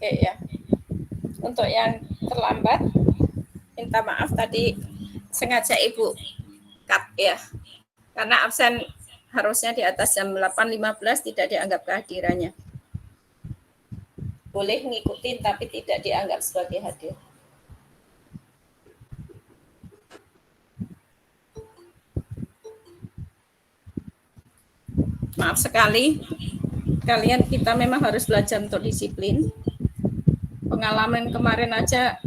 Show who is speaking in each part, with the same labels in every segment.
Speaker 1: Oke ya. Untuk yang terlambat, minta maaf tadi sengaja Ibu cut ya. Karena absen harusnya di atas jam 8.15 tidak dianggap kehadirannya. Boleh ngikutin tapi tidak dianggap sebagai hadir. Maaf sekali, kalian kita memang harus belajar untuk disiplin. Pengalaman kemarin aja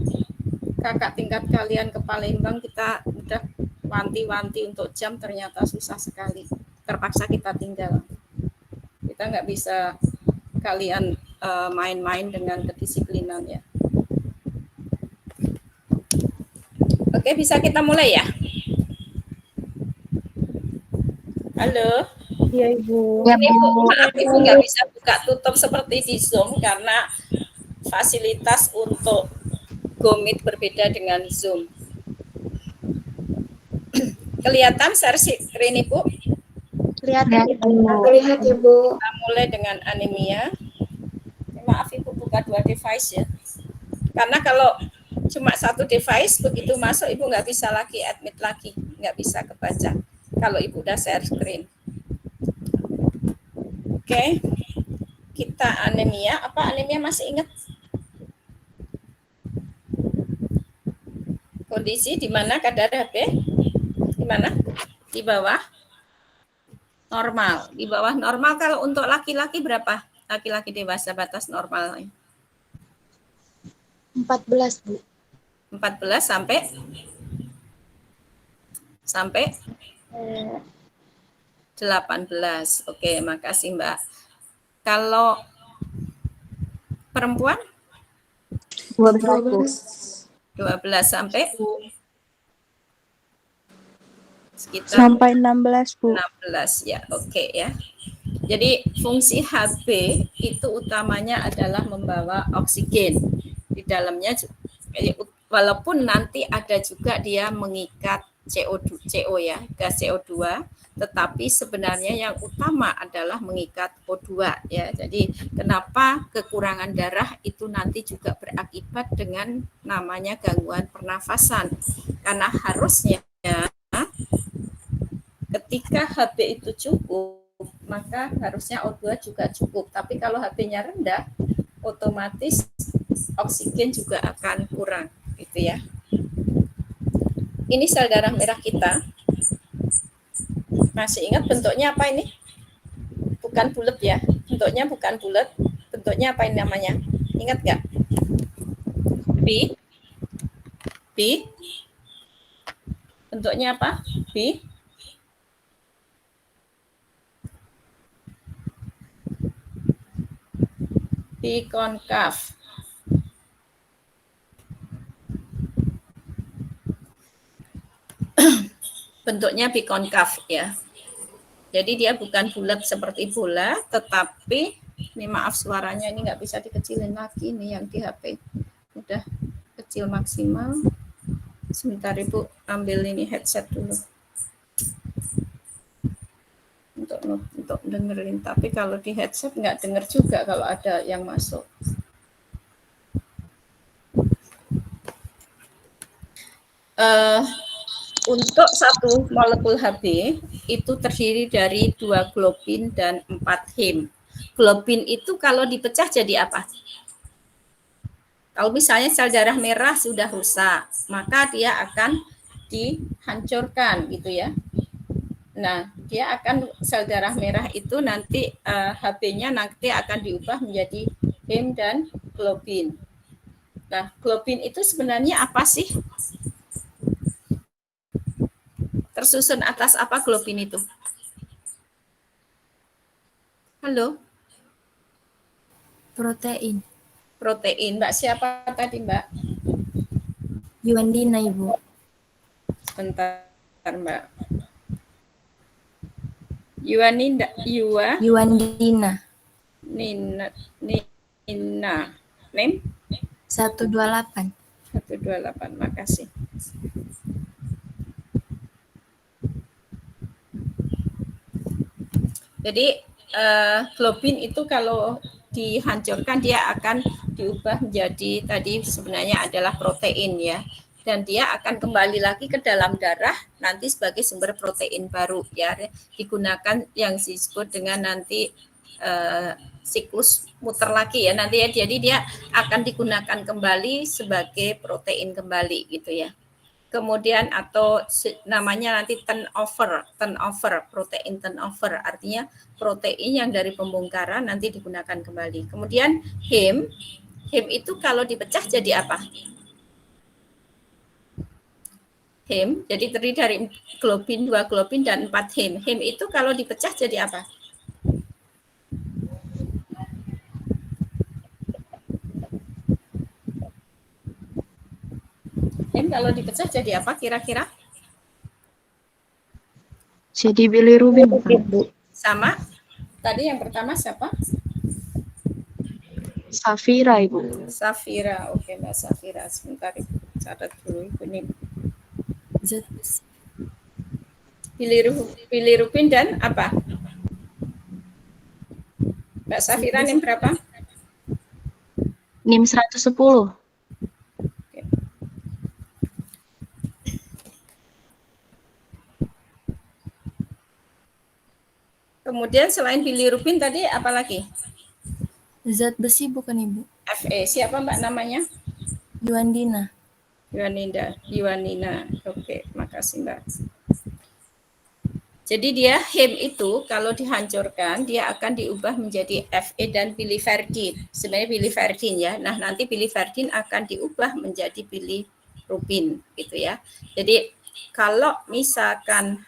Speaker 1: kakak tingkat kalian ke Palembang kita udah wanti-wanti untuk jam, ternyata susah sekali. Terpaksa kita tinggal. Kita nggak bisa kalian main-main dengan kedisiplinan ya. Oke, bisa kita mulai ya? Halo?
Speaker 2: Iya Ibu.
Speaker 1: Ya, Ibu. Maaf Ibu nggak bisa buka tutup seperti di Zoom karena fasilitas untuk Go Meet berbeda dengan Zoom. Kelihatan share screen Ibu?
Speaker 2: Kelihatan Ibu.
Speaker 3: Terlihat Ibu.
Speaker 1: Kita mulai dengan anemia. Maaf Ibu buka 2 device ya. Karena kalau cuma 1 device begitu masuk Ibu nggak bisa lagi admit lagi, nggak bisa kebaca kalau Ibu udah share screen. Oke, kita anemia. Apa anemia masih ingat? Kondisi di mana kadar HB? Di mana? Di bawah normal. Di bawah normal kalau untuk laki-laki berapa? Laki-laki dewasa batas normal.
Speaker 3: 14 Bu.
Speaker 1: 14 sampai 18. Oke, makasih Mbak. Kalau perempuan
Speaker 3: 12
Speaker 1: sampai sekitar
Speaker 2: sampai 16 Bu.
Speaker 1: 16 ya. Oke ya. Jadi fungsi HB itu utamanya adalah membawa oksigen di dalamnya, walaupun nanti ada juga dia mengikat CO ya, gas CO2, tetapi sebenarnya yang utama adalah mengikat O2 ya. Jadi kenapa kekurangan darah itu nanti juga berakibat dengan namanya gangguan pernafasan, karena harusnya ketika HB itu cukup maka harusnya O2 juga cukup, tapi kalau HB-nya rendah otomatis oksigen juga akan kurang gitu ya. Ini sel darah merah kita. Masih ingat bentuknya apa ini? Bukan bulat ya. Bentuknya bukan bulat. Bentuknya apa ini namanya? Ingat nggak? B. Bentuknya apa? B. Bikonkav. Bentuknya bikonkav ya. Jadi dia bukan bulat seperti bola, tetapi ini maaf suaranya ini nggak bisa dikecilin lagi nih yang di HP. Udah kecil maksimal. Sebentar Ibu ambil ini headset dulu. Untuk dengerin, tapi kalau di headset nggak denger juga kalau ada yang masuk. Untuk 1 molekul HB itu terdiri dari 2 globin dan 4 heme. Globin itu kalau dipecah jadi apa? Kalau misalnya sel darah merah sudah rusak, maka dia akan dihancurkan gitu ya. Nah, dia akan sel darah merah itu nanti HB-nya nanti akan diubah menjadi heme dan globin. Nah, globin itu sebenarnya apa sih? Tersusun atas apa globin itu? Halo?
Speaker 4: Protein.
Speaker 1: Protein. Mbak siapa tadi, Mbak?
Speaker 4: Yuandina, Ibu.
Speaker 1: Sebentar, Mbak. Yuandina. Nina. Name?
Speaker 4: 128.
Speaker 1: 128, makasih. Jadi globin itu kalau dihancurkan dia akan diubah menjadi tadi sebenarnya adalah protein ya. Dan dia akan kembali lagi ke dalam darah nanti sebagai sumber protein baru ya, digunakan yang disebut dengan nanti siklus muter lagi ya nanti ya, jadi dia akan digunakan kembali sebagai protein kembali gitu ya. Kemudian atau namanya nanti turnover, protein turnover, artinya protein yang dari pembongkaran nanti digunakan kembali. Kemudian heme itu kalau dipecah jadi apa? Heme, jadi terdiri dari globin, 2 globin, dan 4 heme. Heme itu kalau dipecah jadi apa? Heme kalau dipecah jadi apa kira-kira?
Speaker 2: Jadi bilirubin,
Speaker 3: Bu.
Speaker 1: Sama? Tadi yang pertama siapa?
Speaker 2: Safira, Ibu.
Speaker 1: Safira, oke Mbak Safira. Sebentar, catat dulu ini.
Speaker 4: Zat besi.
Speaker 1: Bilirubin dan apa? Mbak Safira NIM berapa?
Speaker 2: NIM 110.
Speaker 1: Oke. Kemudian selain bilirubin tadi apa lagi?
Speaker 4: Zat besi bukan Ibu?
Speaker 1: Fe. Siapa Mbak namanya?
Speaker 4: Yuandina.
Speaker 1: Yuanina. Oke, makasih Mbak. Jadi dia heme itu kalau dihancurkan dia akan diubah menjadi Fe dan biliverdin. Sebenarnya biliverdin ya. Nah, nanti biliverdin akan diubah menjadi bilirubin gitu ya. Jadi kalau misalkan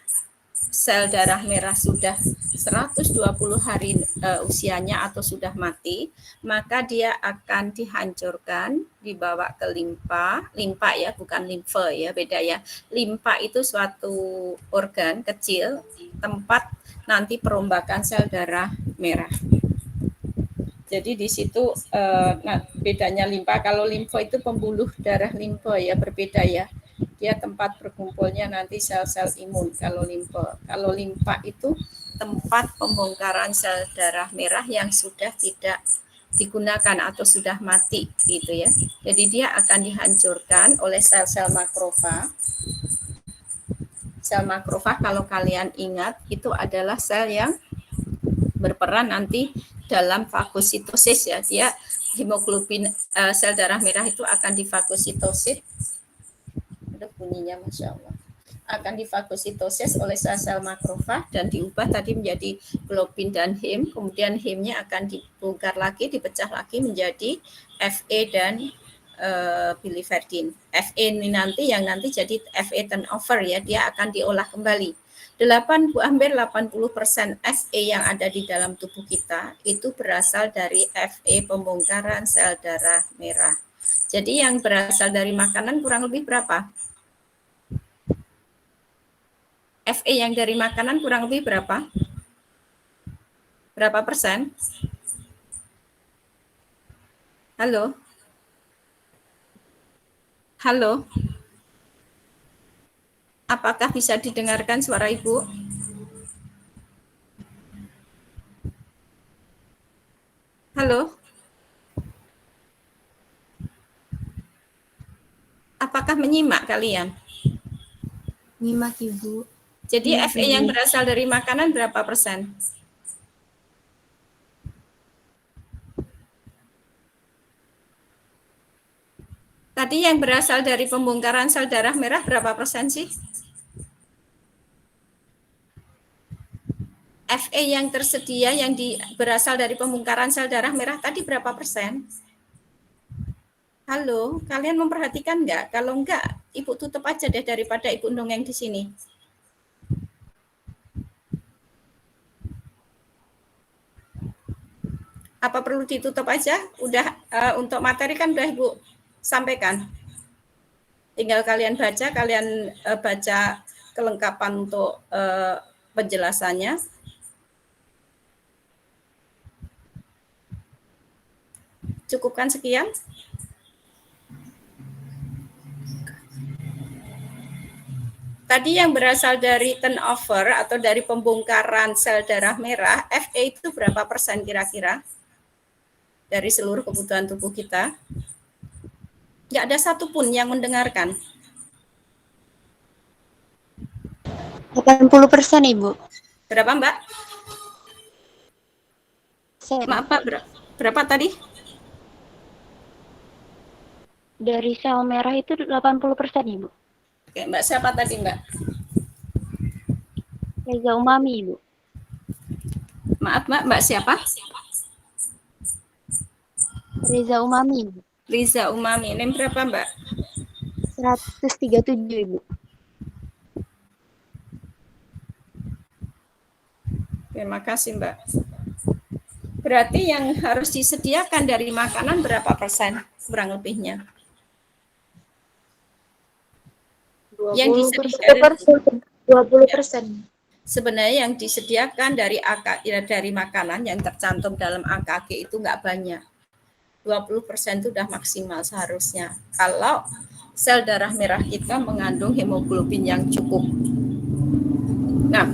Speaker 1: sel darah merah sudah 120 hari usianya atau sudah mati, maka dia akan dihancurkan, dibawa ke limpa ya, bukan limfe ya, beda ya. Limpa itu suatu organ kecil tempat nanti perombakan sel darah merah. Jadi di situ bedanya limpa, kalau limfo itu pembuluh darah limfe ya, berbeda ya. Dia tempat berkumpulnya nanti sel-sel imun kalau limpa. Kalau limpa itu tempat pembongkaran sel darah merah yang sudah tidak digunakan atau sudah mati gitu ya. Jadi dia akan dihancurkan oleh sel-sel makrofag. Sel makrofag kalau kalian ingat itu adalah sel yang berperan nanti dalam fagositosis ya. Dia hemoglobin sel darah merah itu akan difagositosis. Ada bunyinya Masya Allah. Akan difagositosis oleh sel-sel makrofag dan diubah tadi menjadi globin dan heme. Kemudian heme-nya akan dibongkar lagi, dipecah lagi menjadi Fe dan biliverdin. Fe ini nanti yang nanti jadi Fe turnover ya, dia akan diolah kembali. Hampir 80% Fe yang ada di dalam tubuh kita itu berasal dari Fe pembongkaran sel darah merah. Jadi yang berasal dari makanan kurang lebih berapa? Fe yang dari makanan kurang lebih berapa? Berapa persen? Halo? Halo? Apakah bisa didengarkan suara Ibu? Halo? Apakah menyimak kalian?
Speaker 4: Nyimak Ibu.
Speaker 1: Jadi Fe yang berasal dari makanan berapa persen? Tadi yang berasal dari pembongkaran sel darah merah berapa persen sih? Fe yang tersedia yang berasal dari pembongkaran sel darah merah tadi berapa persen? Halo, kalian memperhatikan nggak? Kalau nggak, Ibu tutup aja deh daripada Ibu dongeng di sini. Apa perlu ditutup aja? Udah untuk materi kan udah Ibu sampaikan. Tinggal kalian baca kelengkapan untuk penjelasannya. Cukupkan sekian. Tadi yang berasal dari turnover atau dari pembongkaran sel darah merah, Fe itu berapa persen kira-kira? dari seluruh kebutuhan tubuh kita? Nggak ada satupun yang mendengarkan.
Speaker 3: 80% Ibu.
Speaker 1: Berapa Mbak? Maaf Pak, berapa tadi?
Speaker 2: Dari sel merah itu 80% Ibu.
Speaker 1: Oke, Mbak siapa tadi Mbak?
Speaker 2: Reza Umami Ibu.
Speaker 1: Maaf Mbak, Mbak siapa?
Speaker 2: Reza Umami Ibu.
Speaker 1: Riza Umami. Name berapa Mbak?
Speaker 2: 137 Ibu.
Speaker 1: Terima kasih Mbak. Berarti yang harus disediakan dari makanan berapa persen kurang lebihnya? Yang disediakan
Speaker 3: 20%.
Speaker 1: sebenarnya yang disediakan dari dari makanan yang tercantum dalam AKG itu nggak banyak. 20% itu sudah maksimal seharusnya. Kalau sel darah merah kita mengandung hemoglobin yang cukup. Nah,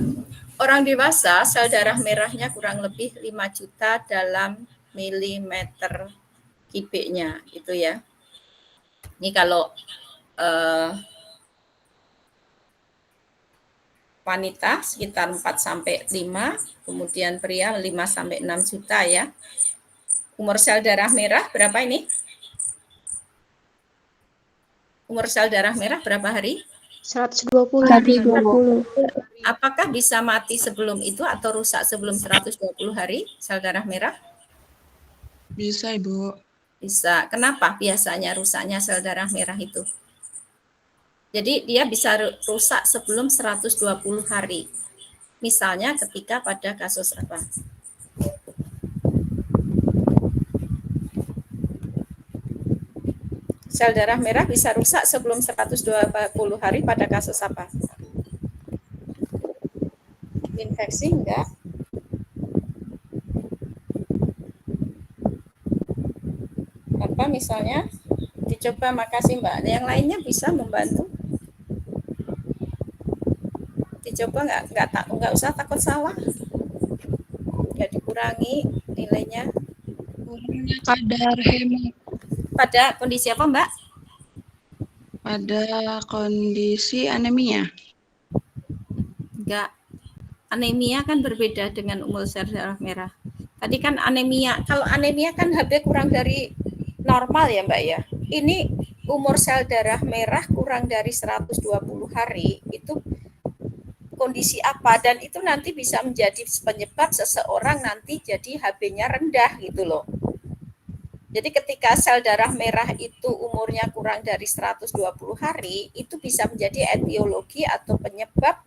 Speaker 1: orang dewasa sel darah merahnya kurang lebih 5 juta dalam milimeter kubiknya itu ya. Ini kalau wanita sekitar 4 sampai 5, kemudian pria 5 sampai 6 juta ya. Umur sel darah merah berapa ini? Umur sel darah merah berapa hari?
Speaker 3: 120.
Speaker 2: 120.
Speaker 1: Apakah bisa mati sebelum itu atau rusak sebelum 120 hari sel darah merah?
Speaker 5: Bisa, Ibu.
Speaker 1: Bisa. Kenapa biasanya rusaknya sel darah merah itu? Jadi dia bisa rusak sebelum 120 hari. Misalnya ketika pada kasus apa? Sel darah merah bisa rusak sebelum 120 hari pada kasus apa? Infeksi enggak? Apa misalnya? Dicoba, makasih Mbak. Yang lainnya bisa membantu? Dicoba nggak usah takut salah. Nggak dikurangi nilainya.
Speaker 5: Kadar hemo
Speaker 1: Pada kondisi apa Mbak?
Speaker 5: pada kondisi anemia.
Speaker 1: Enggak. Anemia kan berbeda dengan umur sel darah merah. Tadi kan anemia. Kalau anemia kan HB kurang dari normal ya Mbak ya. Ini umur sel darah merah kurang dari 120 hari itu kondisi apa, dan itu nanti bisa menjadi penyebab seseorang nanti jadi HB-nya rendah gitu loh. Jadi ketika sel darah merah itu umurnya kurang dari 120 hari, itu bisa menjadi etiologi atau penyebab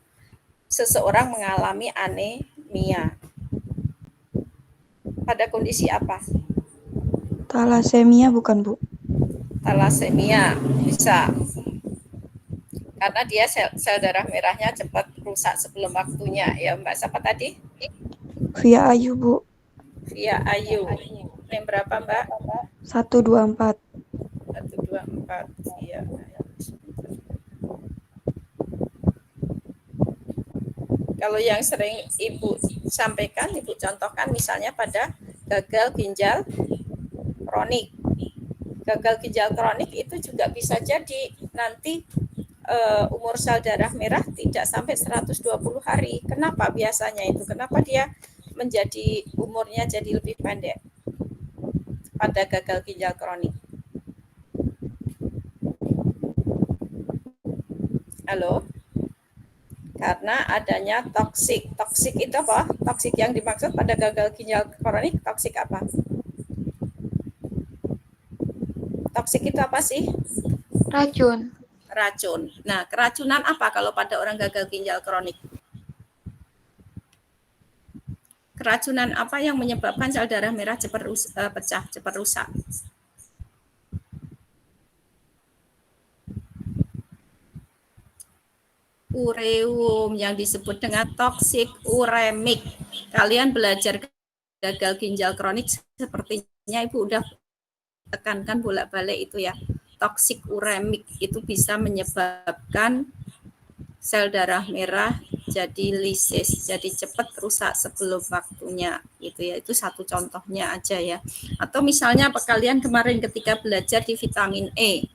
Speaker 1: seseorang mengalami anemia. Pada kondisi apa?
Speaker 6: Thalassemia bukan, Bu?
Speaker 1: Thalassemia bisa. Karena dia sel darah merahnya cepat rusak sebelum waktunya. Ya Mbak, siapa tadi?
Speaker 6: Via Ayu, Bu.
Speaker 1: Via Ayu. Yang berapa Mbak?
Speaker 6: 124.
Speaker 1: 124. Iya. Kalau yang sering Ibu sampaikan, Ibu contohkan misalnya pada gagal ginjal kronik. Gagal ginjal kronik itu juga bisa jadi nanti umur sel darah merah tidak sampai 120 hari. Kenapa biasanya itu? Kenapa dia menjadi umurnya jadi lebih pendek pada gagal ginjal kronik? Halo? Karena adanya toksik. Toksik itu apa? Toksik yang dimaksud pada gagal ginjal kronik, toksik apa? Toksik itu apa sih?
Speaker 3: Racun.
Speaker 1: Racun. Nah, keracunan apa kalau pada orang gagal ginjal kronik? Keracunan apa yang menyebabkan sel darah merah cepat pecah, cepat rusak? Ureum yang disebut dengan toksik uremik. Kalian belajar gagal ginjal kronik sepertinya Ibu udah tekankan bolak-balik itu ya. Toksik uremik itu bisa menyebabkan sel darah merah jadi lisis, jadi cepat rusak sebelum waktunya gitu ya. Itu satu contohnya aja ya. Atau misalnya kalian kemarin ketika belajar di vitamin E.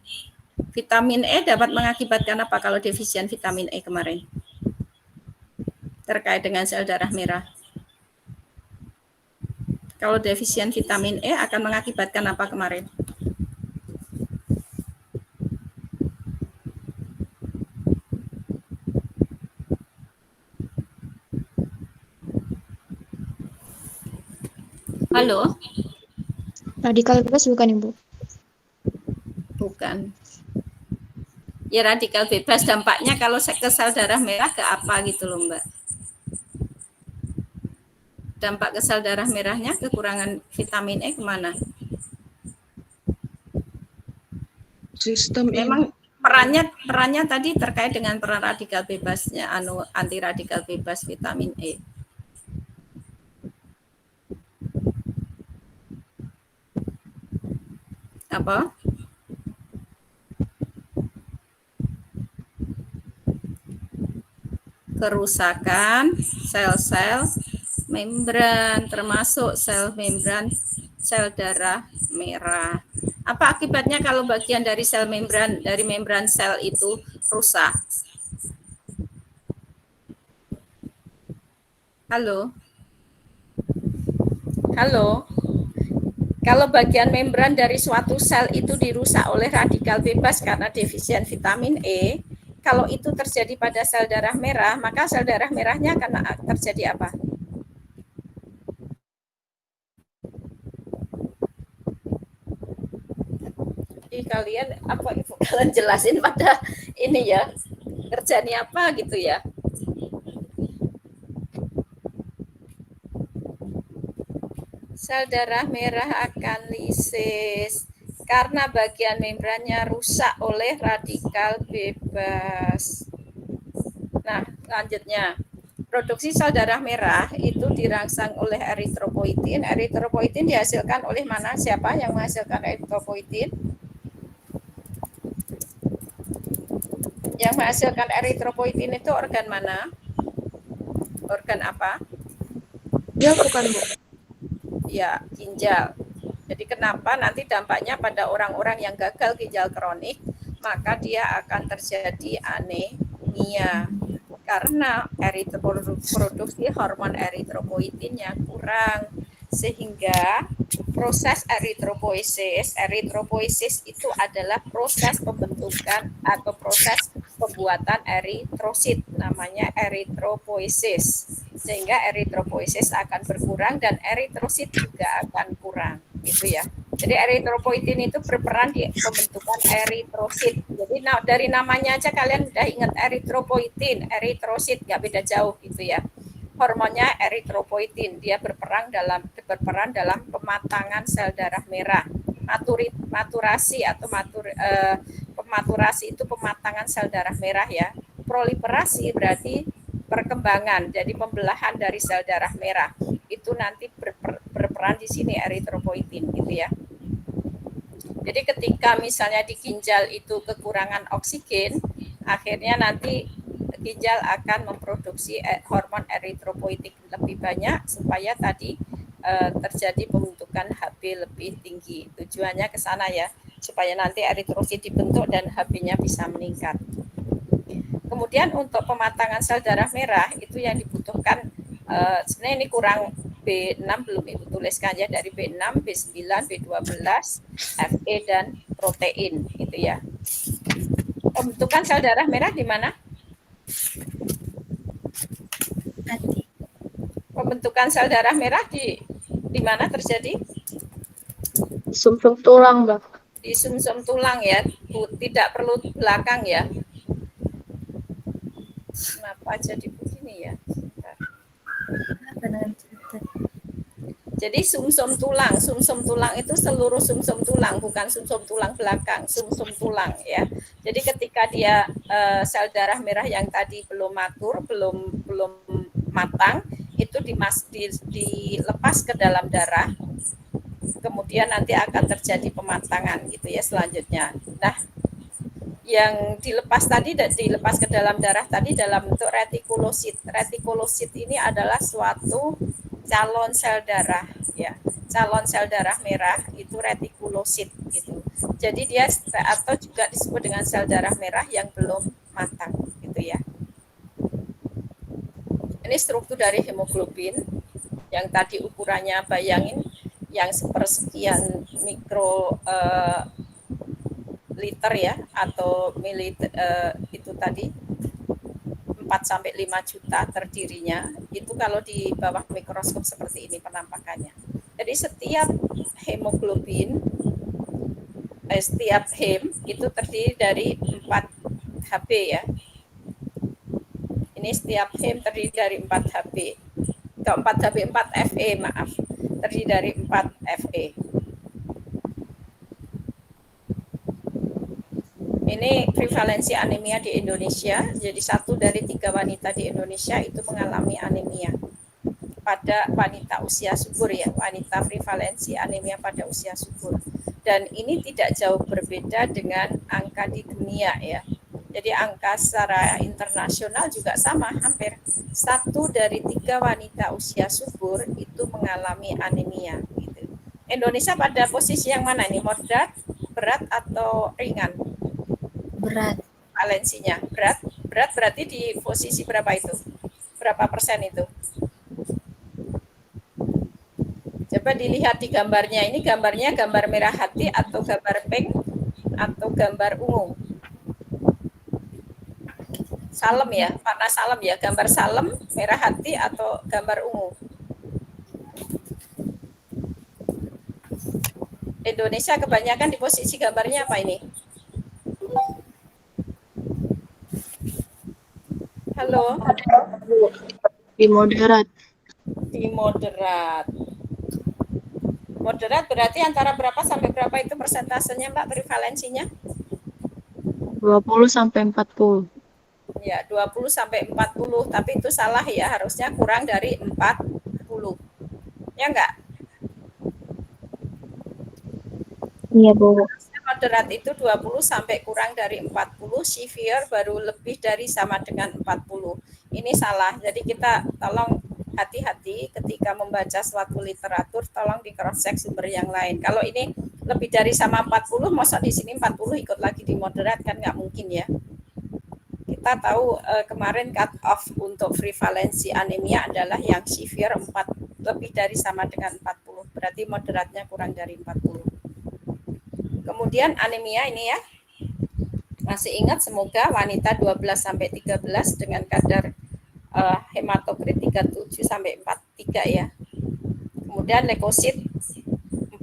Speaker 1: Vitamin E dapat mengakibatkan apa kalau defisien vitamin E kemarin? Terkait dengan sel darah merah. Kalau defisien vitamin E akan mengakibatkan apa kemarin? Halo?
Speaker 3: Radikal bebas bukan, Ibu?
Speaker 1: Bukan. Ya radikal bebas dampaknya kalau ke sel darah merah ke apa gitu loh Mbak. Dampak ke sel darah merahnya kekurangan vitamin E kemana?
Speaker 5: Sistem
Speaker 1: Memang perannya tadi terkait dengan peran radikal bebasnya, anti radikal bebas vitamin E. Apa? Kerusakan sel-sel membran, termasuk sel membran sel darah merah. Apa akibatnya kalau bagian dari sel membran, dari membran sel itu rusak? Halo? Halo? Kalau bagian membran dari suatu sel itu dirusak oleh radikal bebas karena defisien vitamin E, kalau itu terjadi pada sel darah merah, maka sel darah merahnya akan terjadi apa? Jadi kalian apa Ibu kalian jelasin pada ini ya, kerjanya apa gitu ya? Sel darah merah akan lisis karena bagian membrannya rusak oleh radikal bebas. Nah, selanjutnya, produksi sel darah merah itu dirangsang oleh eritropoietin. Eritropoietin dihasilkan oleh mana? Siapa yang menghasilkan eritropoietin? Yang menghasilkan eritropoietin itu organ mana? Organ apa?
Speaker 3: Ya, bukan, Bu.
Speaker 1: Ya, ginjal. Jadi kenapa nanti dampaknya pada orang-orang yang gagal ginjal kronik, maka dia akan terjadi anemia. Karena produksi hormon eritropoietinnya kurang. Sehingga proses eritropoiesis itu adalah proses pembentukan atau proses pembuatan eritrosit, namanya eritropoiesis. Sehingga eritropoiesis akan berkurang dan eritrosit juga akan kurang, gitu ya. Jadi eritropoietin itu berperan di pembentukan eritrosit. Jadi dari namanya aja kalian udah ingat eritropoietin, eritrosit, nggak beda jauh gitu ya. Hormonnya eritropoietin, dia berperan dalam pematangan sel darah merah. Maturasi atau pematurasi itu pematangan sel darah merah ya. Proliferasi berarti perkembangan, jadi pembelahan dari sel darah merah. Itu nanti berperan di sini eritropoietin gitu ya. Jadi ketika misalnya di ginjal itu kekurangan oksigen, akhirnya nanti ginjal akan memproduksi hormon eritropoietik lebih banyak supaya tadi terjadi pembentukan Hb lebih tinggi. Tujuannya ke sana ya, supaya nanti eritrosit dibentuk dan Hb-nya bisa meningkat. Kemudian untuk pematangan sel darah merah itu yang dibutuhkan sebenarnya ini kurang B6 belum Ibu tuliskan ya, dari B6, B9, B12, Fe dan protein gitu ya. Pembentukan sel darah merah di mana? Pembentukan sel darah merah di mana terjadi?
Speaker 3: Sumsum tulang, Mbak.
Speaker 1: Di sumsum tulang ya, tidak perlu belakang ya. Kenapa jadi begini ya? Jadi sumsum tulang itu seluruh sumsum tulang, bukan sumsum tulang belakang, sumsum tulang ya. Jadi ketika dia sel darah merah yang tadi belum matur, belum matang, itu dilepas ke dalam darah, kemudian nanti akan terjadi pematangan gitu ya selanjutnya. Nah, yang dilepas tadi dan dilepas ke dalam darah tadi dalam bentuk retikulosit. Retikulosit ini adalah suatu calon sel darah ya. Calon sel darah merah itu retikulosit gitu. Jadi dia atau juga disebut dengan sel darah merah yang belum matang gitu ya. Ini struktur dari hemoglobin yang tadi ukurannya bayangin yang sepersekian mikro liter ya atau mililiter itu tadi 4 sampai 5 juta terdirinya itu kalau di bawah mikroskop seperti ini penampakannya. Jadi setiap hemoglobin setiap hem itu terdiri dari 4 Hb ya. Ini setiap hem terdiri dari 4 Hb. 4 Hb 4 Fe maaf. Terdiri dari 4 Fe. Ini prevalensi anemia di Indonesia. Jadi 1 dari 3 wanita di Indonesia itu mengalami anemia pada wanita usia subur ya, wanita prevalensi anemia pada usia subur. Dan ini tidak jauh berbeda dengan angka di dunia ya. Jadi angka secara internasional juga sama, hampir 1 dari 3 wanita usia subur itu mengalami anemia. Gitu. Indonesia pada posisi yang mana nih? Moderat, berat atau ringan?
Speaker 4: Berat.
Speaker 1: Valensinya berat. Berat berarti di posisi berapa itu? Berapa persen itu? Coba dilihat di gambarnya. Ini gambarnya gambar merah hati atau gambar pink atau gambar ungu. Salem ya, warna salem ya, gambar salem, merah hati atau gambar ungu. Indonesia kebanyakan di posisi gambarnya apa ini? Halo?
Speaker 3: Di moderat.
Speaker 1: Di moderat. Moderat berarti antara berapa sampai berapa itu persentasenya Mbak prevalensinya?
Speaker 3: 20 sampai 40.
Speaker 1: Ya, 20 sampai 40, tapi itu salah ya, harusnya kurang dari 40. Ya enggak?
Speaker 3: Iya, Bu.
Speaker 1: Moderat itu 20 sampai kurang dari 40, severe baru lebih dari sama dengan 40. Ini salah. Jadi kita tolong hati-hati ketika membaca suatu literatur, tolong di cross check sumber yang lain. Kalau ini lebih dari sama 40, masa di sini 40 ikut lagi di moderat kan nggak mungkin ya. Kita tahu kemarin cut off untuk prevalensi anemia adalah yang severe 4 lebih dari sama dengan 40. Berarti moderatnya kurang dari 40. Kemudian anemia ini ya. Masih ingat semoga wanita 12 sampai 13 dengan kadar hematokrit 37 sampai 43 ya. Kemudian leukosit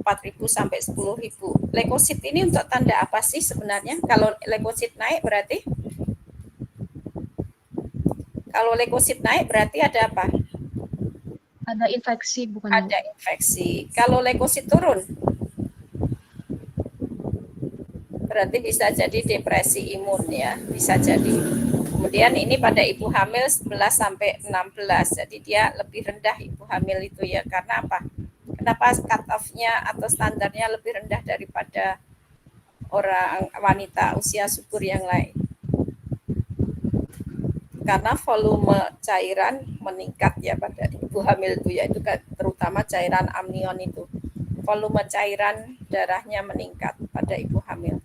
Speaker 1: 4.000 sampai 10.000. Leukosit ini untuk tanda apa sih sebenarnya? Kalau leukosit naik berarti ada apa?
Speaker 3: Ada infeksi bukan?
Speaker 1: Ada infeksi. Kalau leukosit turun berarti bisa jadi depresi imun ya, bisa jadi. Kemudian ini pada ibu hamil 11 sampai 16. Jadi dia lebih rendah ibu hamil itu ya. Karena apa? Kenapa cut off-nya atau standarnya lebih rendah daripada orang wanita usia subur yang lain? Karena volume cairan meningkat ya pada ibu hamil itu ya, itu terutama cairan amnion itu. Volume cairan darahnya meningkat pada ibu hamil.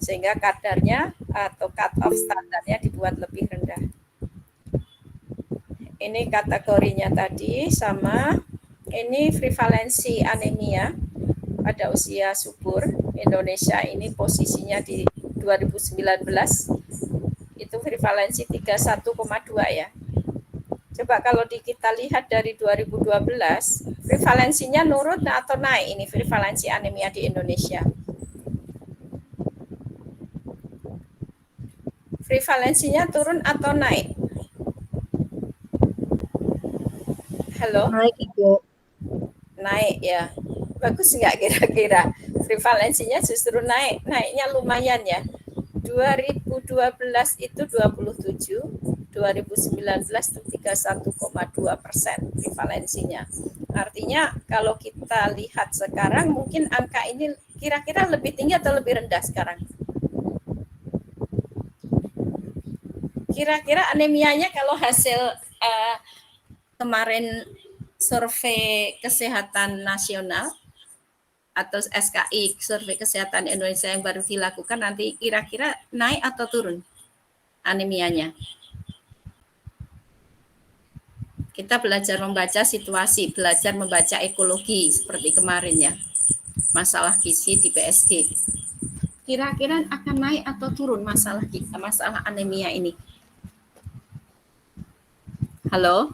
Speaker 1: Sehingga kadarnya atau cut off standarnya dibuat lebih rendah. Ini kategorinya tadi sama. Ini prevalensi anemia pada usia subur. Indonesia ini posisinya di 2019 itu prevalensi 31,2 ya. Coba kalau kita lihat dari 2012, prevalensinya nurun atau naik ini prevalensi anemia di Indonesia? Prevalensinya turun atau naik? Halo?
Speaker 3: Naik, Ibu.
Speaker 1: Naik ya. Bagus nggak kira-kira? Prevalensinya justru naik. Naiknya lumayan ya. 2012 itu 27, 2019 itu 31,2% prevalensinya. Artinya kalau kita lihat sekarang mungkin angka ini kira-kira lebih tinggi atau lebih rendah sekarang? Kira-kira anemianya kalau hasil kemarin survei kesehatan nasional atau SKI, survei kesehatan Indonesia yang baru dilakukan, nanti kira-kira naik atau turun anemianya? Kita belajar membaca situasi, belajar membaca ekologi seperti kemarin ya, masalah gizi di PSG. Kira-kira akan naik atau turun masalah anemia ini? Halo?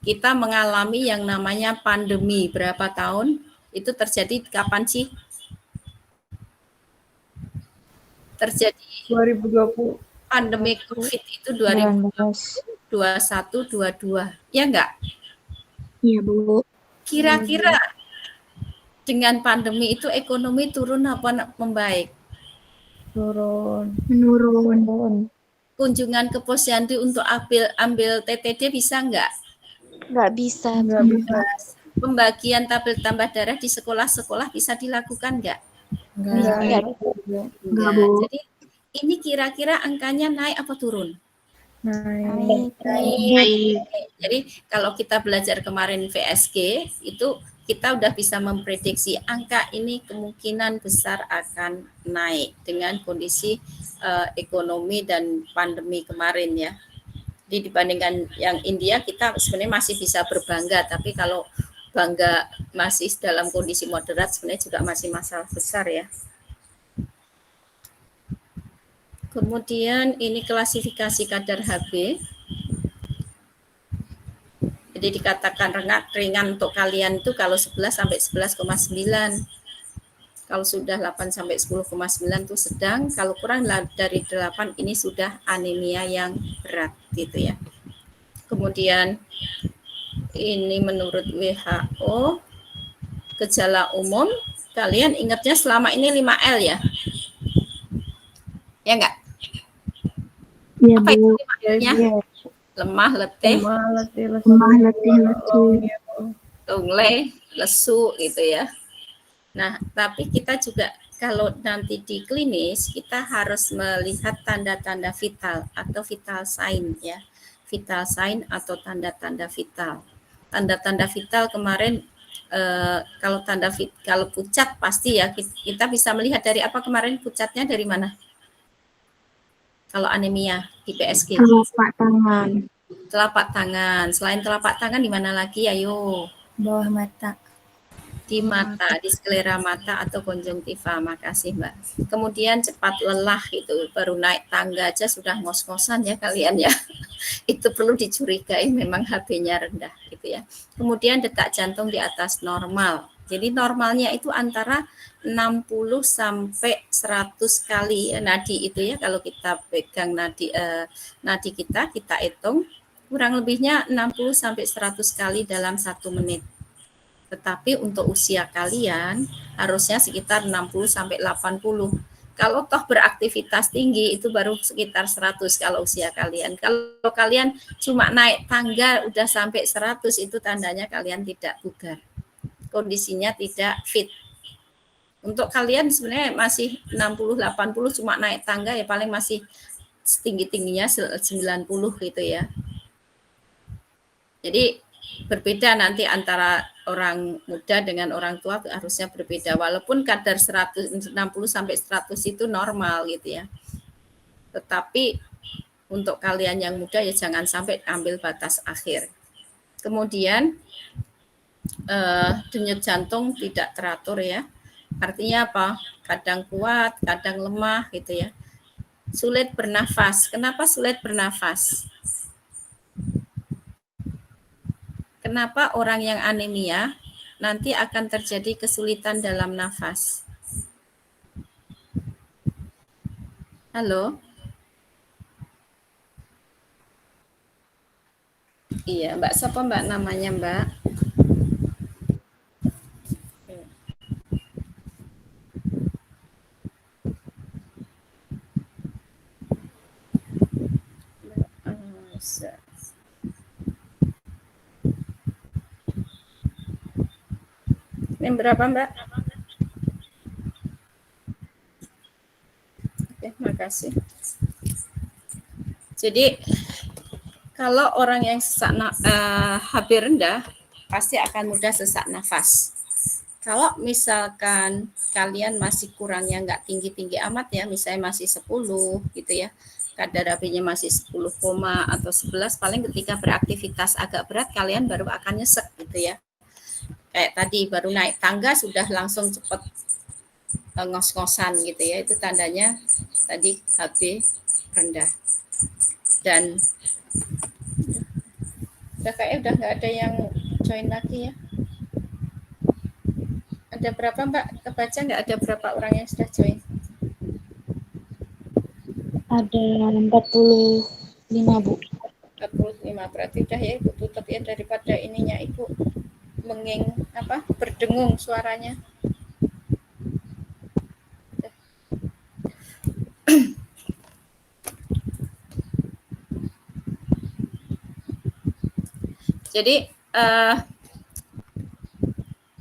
Speaker 1: Kita mengalami yang namanya pandemi berapa tahun? Itu terjadi kapan sih? Terjadi
Speaker 3: 2020.
Speaker 1: pandemi COVID itu
Speaker 6: 19.
Speaker 1: 2021-22, ya enggak?
Speaker 3: Iya, Bu.
Speaker 1: Kira-kira dengan pandemi itu ekonomi turun apa membaik?
Speaker 3: Menurun.
Speaker 1: Kunjungan ke posyandu untuk ambil TTD bisa enggak?
Speaker 6: Nggak bisa.
Speaker 1: Pembagian tabel tambah darah di sekolah-sekolah bisa dilakukan enggak?
Speaker 6: Nggak.
Speaker 3: Enggak, Bu.
Speaker 1: Jadi ini kira-kira angkanya naik apa turun?
Speaker 6: Naik.
Speaker 3: Baik.
Speaker 1: Jadi kalau kita belajar kemarin VSG itu kita udah bisa memprediksi angka ini kemungkinan besar akan naik dengan kondisi ekonomi dan pandemi kemarin ya. Jadi dibandingkan yang India kita sebenarnya masih bisa berbangga, tapi kalau bangga masih dalam kondisi moderat sebenarnya juga masih masalah besar ya. Kemudian ini klasifikasi kadar HB. Jadi dikatakan ringan untuk kalian itu kalau 11 sampai 11,9. Kalau sudah 8 sampai 10,9 itu sedang, kalau kurang dari 8 ini sudah anemia yang berat gitu ya. Kemudian ini menurut WHO gejala umum, kalian ingatnya selama ini 5L ya? Ya enggak?
Speaker 3: Iya,
Speaker 1: Apa itu
Speaker 3: Bu.
Speaker 1: 5L-nya? Lemah, letih,
Speaker 3: Lemah, letih, lesu.
Speaker 1: tungle, lesu gitu ya. Nah, tapi kita juga kalau nanti di klinis kita harus melihat tanda-tanda vital atau vital sign ya. Vital sign atau tanda-tanda vital. Tanda-tanda vital kemarin kalau pucat pasti ya kita bisa melihat dari apa kemarin pucatnya dari mana? Kalau anemia di PSG.
Speaker 3: Telapak tangan.
Speaker 1: Telapak tangan. Selain telapak tangan di mana lagi? Ayo.
Speaker 4: Bawah mata.
Speaker 1: Di mata, di sklera mata atau konjungtiva. Makasih Mbak. Kemudian cepat lelah itu baru naik tangga aja sudah ngos-ngosan ya kalian ya. Itu perlu dicurigai memang HB-nya rendah gitu ya. Kemudian detak jantung di atas normal. Jadi normalnya itu antara 60 sampai 100 kali nadi itu ya, kalau kita pegang nadi kita hitung kurang lebihnya 60 sampai 100 kali dalam 1 menit. Tetapi untuk usia kalian harusnya sekitar 60 sampai 80. Kalau toh beraktivitas tinggi itu baru sekitar 100 kalau usia kalian. Kalau kalian cuma naik tangga udah sampai 100 itu tandanya kalian tidak bugar. Kondisinya tidak fit. Untuk kalian sebenarnya masih 60 80 cuma naik tangga ya paling masih tinggi-tingginya 90 gitu ya. Jadi berbeda nanti antara orang muda dengan orang tua harusnya berbeda walaupun kadar 160 sampai 100 itu normal gitu ya. Tetapi untuk kalian yang muda ya jangan sampai ambil batas akhir. Kemudian denyut jantung tidak teratur ya. Artinya apa? Kadang kuat, kadang lemah gitu ya. Sulit bernafas. Kenapa sulit bernafas? Kenapa orang yang anemia nanti akan terjadi kesulitan dalam nafas? Halo? Iya, Mbak, siapa Mbak namanya Mbak? Ini berapa Mbak? Oke, makasih. Jadi kalau orang yang HB rendah pasti akan mudah sesak nafas. Kalau misalkan kalian masih kurangnya nggak tinggi-tinggi amat ya, misalnya masih 10 gitu ya, kadar HB-nya masih 10, atau 11, paling ketika beraktivitas agak berat kalian baru akan nyesek gitu ya. Kayak tadi baru naik tangga sudah langsung cepat ngos-ngosan gitu ya, itu tandanya tadi HB rendah. Dan kayaknya udah nggak ada yang join lagi ya. Ada berapa Mbak? Kebaca nggak ada berapa orang yang sudah join?
Speaker 3: Ada 45, Bu.
Speaker 1: 45, berarti udah ya Ibu tutup ya, daripada ininya Ibu berdengung suaranya. Jadi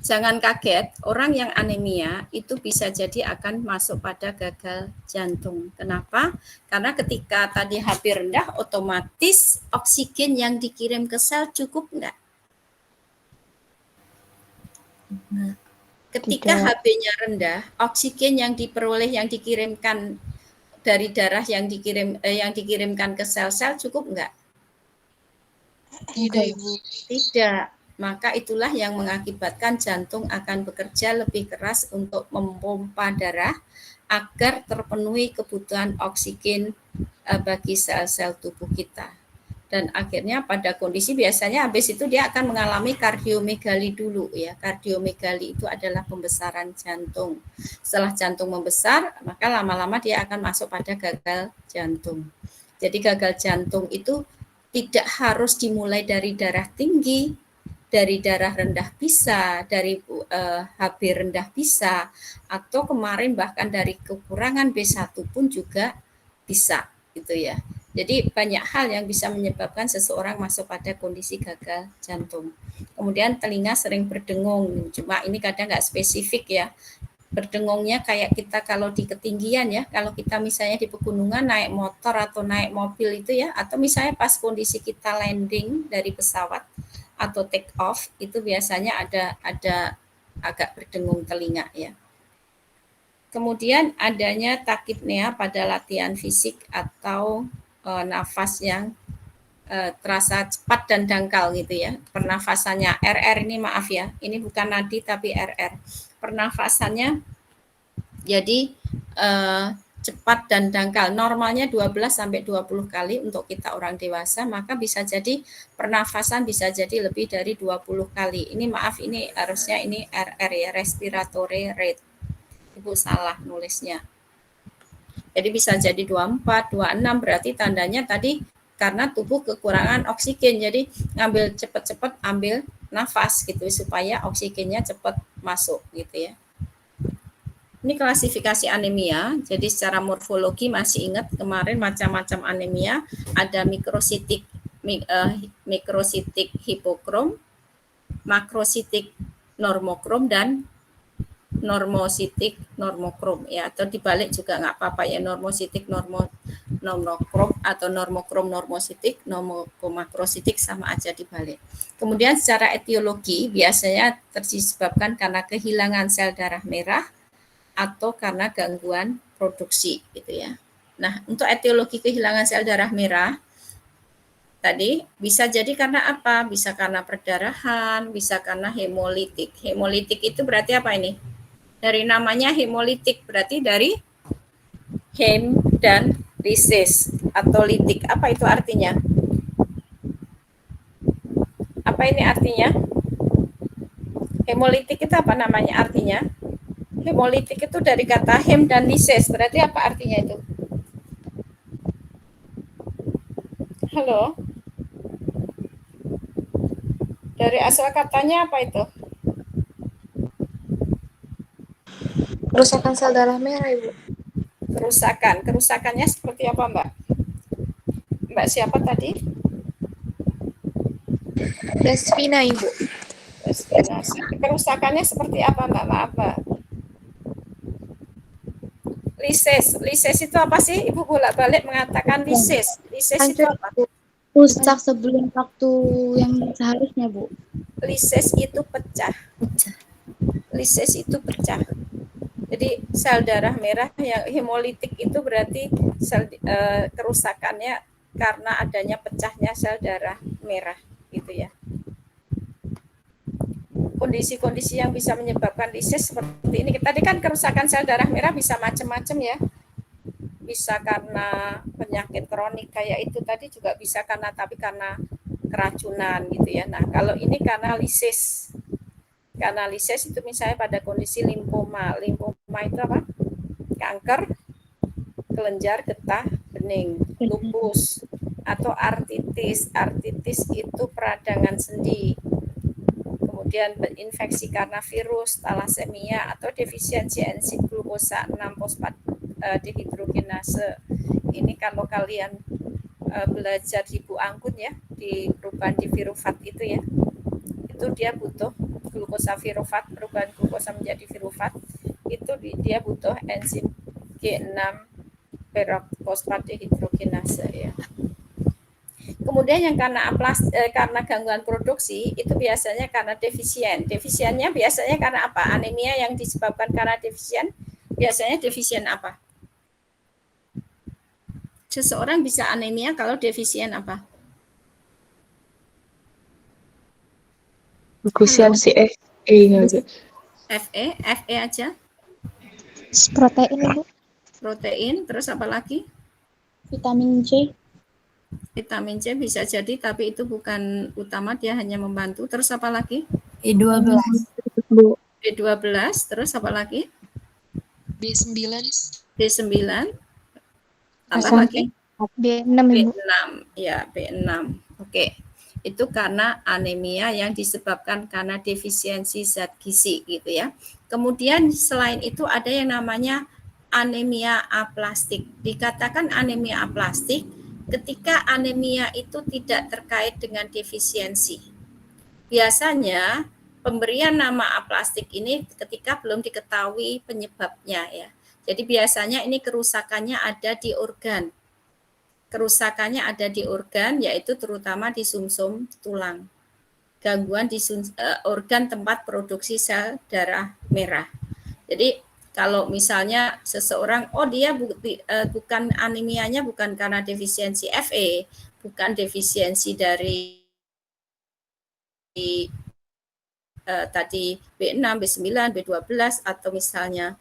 Speaker 1: jangan kaget, orang yang anemia itu bisa jadi akan masuk pada gagal jantung. Kenapa? Karena ketika tadi HB rendah, otomatis oksigen yang dikirim ke sel cukup enggak? Ketika HB-nya rendah, oksigen yang diperoleh, yang dikirimkan dari darah yang dikirimkan ke sel-sel cukup enggak?
Speaker 5: Tidak, Ibu.
Speaker 1: Tidak. Maka itulah yang mengakibatkan jantung akan bekerja lebih keras untuk memompa darah agar terpenuhi kebutuhan oksigen bagi sel-sel tubuh kita. Dan akhirnya pada kondisi biasanya habis itu dia akan mengalami kardiomegali dulu ya. Kardiomegali itu adalah pembesaran jantung. Setelah jantung membesar, maka lama-lama dia akan masuk pada gagal jantung. Jadi gagal jantung itu tidak harus dimulai dari darah tinggi, dari darah rendah bisa, dari HB rendah bisa, atau kemarin bahkan dari kekurangan B1 pun juga bisa gitu ya. Jadi banyak hal yang bisa menyebabkan seseorang masuk pada kondisi gagal jantung. Kemudian telinga sering berdengung, cuma ini kadang nggak spesifik ya. Berdengungnya kayak kita kalau di ketinggian ya, kalau kita misalnya di pegunungan naik motor atau naik mobil itu ya, atau misalnya pas kondisi kita landing dari pesawat atau take off itu biasanya ada agak berdengung telinga ya. Kemudian adanya takipnea pada latihan fisik atau nafas yang terasa cepat dan dangkal gitu ya. Pernafasannya RR ini maaf ya, ini bukan nadi tapi RR. Pernafasannya jadi cepat dan dangkal. Normalnya 12 sampai 20 kali untuk kita orang dewasa, maka bisa jadi pernafasan bisa jadi lebih dari 20 kali. Ini maaf, ini harusnya ini RR ya, respiratory rate. Ibu salah nulisnya. Jadi bisa jadi 24, 26 berarti tandanya tadi karena tubuh kekurangan oksigen. Jadi ngambil cepat-cepat ambil nafas gitu supaya oksigennya cepat masuk gitu ya. Ini klasifikasi anemia. Jadi secara morfologi masih ingat kemarin macam-macam anemia, ada mikrositik hipokrom, makrositik normokrom dan normositik normokrom ya, atau dibalik juga nggak apa-apa ya, normositik normokrom atau normokrom normositik, normomakrositik sama aja dibalik. Kemudian secara etiologi biasanya disebabkan karena kehilangan sel darah merah atau karena gangguan produksi gitu ya. Nah, untuk etiologi kehilangan sel darah merah tadi bisa jadi karena apa? Bisa karena perdarahan, bisa karena hemolitik. Hemolitik itu berarti apa ini? Dari namanya hemolitik berarti dari hem dan lysis atau litik. Apa itu artinya? Apa ini artinya? Hemolitik itu apa namanya artinya? Hemolitik itu dari kata hem dan lysis. Berarti apa artinya itu? Halo? Dari asal katanya apa itu?
Speaker 6: Kerusakan sel darah merah, Ibu.
Speaker 1: Kerusakannya seperti apa, Mbak? Mbak siapa tadi?
Speaker 6: Desvina, Ibu.
Speaker 1: Kerusakannya seperti apa, Mbak? Maaf, Mbak. Lises itu apa sih? Ibu bolak-balik mengatakan lises. Lises itu
Speaker 6: Hancur,
Speaker 1: apa?
Speaker 6: Bu.
Speaker 3: Rusak sebelum waktu yang seharusnya, Bu.
Speaker 1: Lises itu pecah.
Speaker 4: Pecah.
Speaker 1: Lises itu pecah. Jadi sel darah merah yang hemolitik itu berarti kerusakannya karena adanya pecahnya sel darah merah gitu ya. Kondisi-kondisi yang bisa menyebabkan lises seperti ini. Tadi kan kerusakan sel darah merah bisa macam-macam ya. Bisa karena penyakit kronik kayak itu tadi, juga bisa karena keracunan gitu ya. Nah, kalau ini karena lises. Karena lises itu misalnya pada kondisi limfoma. Limfoma itu apa? Kanker kelenjar getah bening, lupus atau artritis. Artritis itu peradangan sendi. Kemudian infeksi karena virus, talasemia atau defisiensi enzim glukosa 6-fosfat dehidrogenase. Ini kalau kalian belajar di Bu Anggun ya, di perubahan di virufat itu ya, itu dia butuh glukosa virufat, perubahan glukosa menjadi virufat, itu dia butuh enzim G6 fosfat dehidrogenase ya. Kemudian yang karena gangguan produksi itu biasanya karena defisien. Defisiennya biasanya karena apa? Anemia yang disebabkan karena defisien. Biasanya defisien apa? Seseorang bisa anemia kalau defisien apa?
Speaker 5: Defisiensi
Speaker 1: Fe aja.
Speaker 3: Protein, Bu.
Speaker 1: Protein, terus apa lagi?
Speaker 3: Vitamin C.
Speaker 1: Vitamin C bisa jadi, tapi itu bukan utama, dia hanya membantu. Terus apa lagi?
Speaker 4: B12.
Speaker 1: B12, terus apa lagi?
Speaker 7: B9.
Speaker 1: B9. Apa
Speaker 3: Asam
Speaker 1: lagi?
Speaker 2: B6, Ibu.
Speaker 1: B6. Ya, B6. Oke. Itu karena anemia yang disebabkan karena defisiensi zat gizi gitu ya. Kemudian selain itu ada yang namanya anemia aplastik. Dikatakan anemia aplastik ketika anemia itu tidak terkait dengan defisiensi. Biasanya pemberian nama aplastik ini ketika belum diketahui penyebabnya ya. Jadi biasanya ini kerusakannya ada di organ. Kerusakannya ada di organ, yaitu terutama di sumsum tulang. Gangguan di organ tempat produksi sel darah merah. Jadi kalau misalnya seseorang, dia bukan anemianya bukan karena defisiensi Fe, bukan defisiensi dari tadi B6, B9, B12 atau misalnya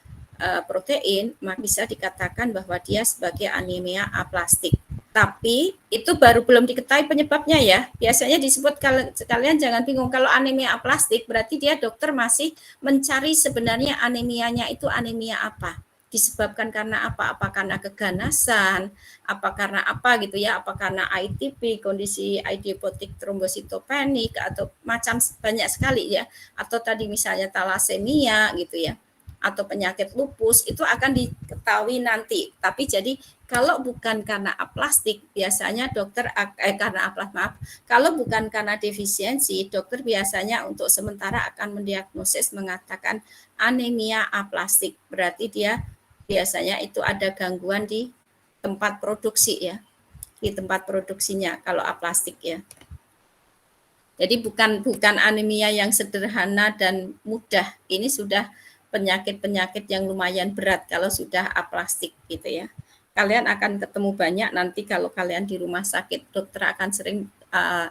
Speaker 1: protein, maka bisa dikatakan bahwa dia sebagai anemia aplastik. Tapi itu baru belum diketahui penyebabnya ya. Biasanya disebut, kalian jangan bingung, kalau anemia aplastik berarti dia dokter masih mencari sebenarnya anemianya itu anemia apa. Disebabkan karena apa? Apa karena keganasan, apa karena apa gitu ya, apa karena ITP, kondisi idiopathic thrombocytopenic, atau macam banyak sekali ya, atau tadi misalnya talasemia gitu ya, atau penyakit lupus, itu akan diketahui nanti. Tapi jadi kalau bukan karena aplastik, biasanya dokter kalau bukan karena defisiensi, dokter biasanya untuk sementara akan mendiagnosis mengatakan anemia aplastik. Berarti dia biasanya itu ada gangguan di tempat produksi ya, di tempat produksinya kalau aplastik ya. Jadi bukan anemia yang sederhana dan mudah. Ini sudah penyakit-penyakit yang lumayan berat kalau sudah aplastik gitu ya. Kalian akan ketemu banyak nanti kalau kalian di rumah sakit, dokter akan sering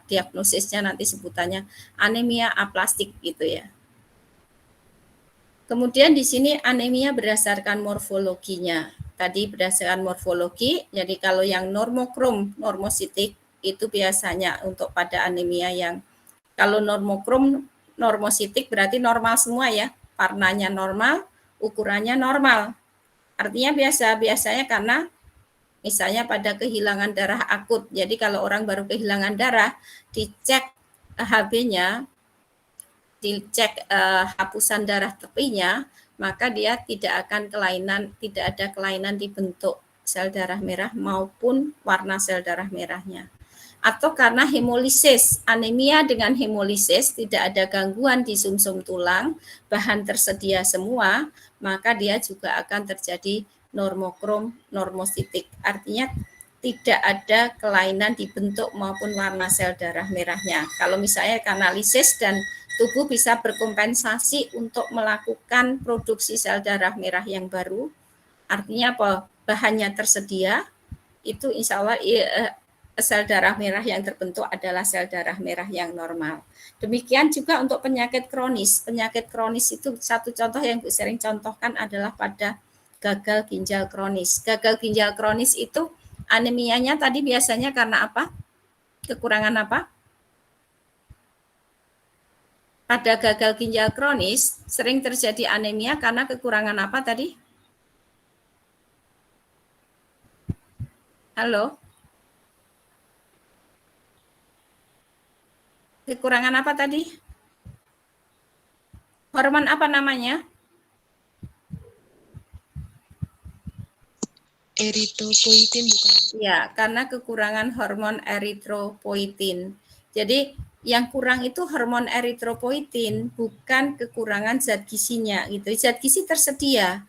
Speaker 1: diagnosisnya nanti sebutannya anemia aplastik gitu ya. Kemudian di sini anemia berdasarkan morfologinya. Tadi berdasarkan morfologi, jadi kalau yang normokrom, normositik itu biasanya untuk pada anemia yang, kalau normokrom, normositik berarti normal semua ya, warnanya normal, ukurannya normal. Artinya biasanya karena misalnya pada kehilangan darah akut. Jadi kalau orang baru kehilangan darah, dicek HB-nya, dicek hapusan darah tepinya, maka dia tidak ada kelainan di bentuk sel darah merah maupun warna sel darah merahnya. Atau karena hemolisis, anemia dengan hemolisis, tidak ada gangguan di sumsum tulang, bahan tersedia semua, maka dia juga akan terjadi normokrom, normositik. Artinya tidak ada kelainan di bentuk maupun warna sel darah merahnya. Kalau misalnya analisis dan tubuh bisa berkompensasi untuk melakukan produksi sel darah merah yang baru, artinya apa? Bahannya tersedia, itu insya Allah sel darah merah yang terbentuk adalah sel darah merah yang normal. Demikian juga untuk penyakit kronis. Penyakit kronis itu satu contoh yang sering contohkan adalah pada gagal ginjal kronis. Gagal ginjal kronis itu anemianya tadi biasanya karena apa? Kekurangan apa? Pada gagal ginjal kronis sering terjadi anemia karena kekurangan apa tadi? Halo? Kekurangan apa tadi? Hormon apa namanya?
Speaker 5: Eritropoietin bukan?
Speaker 1: Ya, karena kekurangan hormon eritropoietin. Jadi yang kurang itu hormon eritropoietin, bukan kekurangan zat gizinya gitu. Zat gizi tersedia.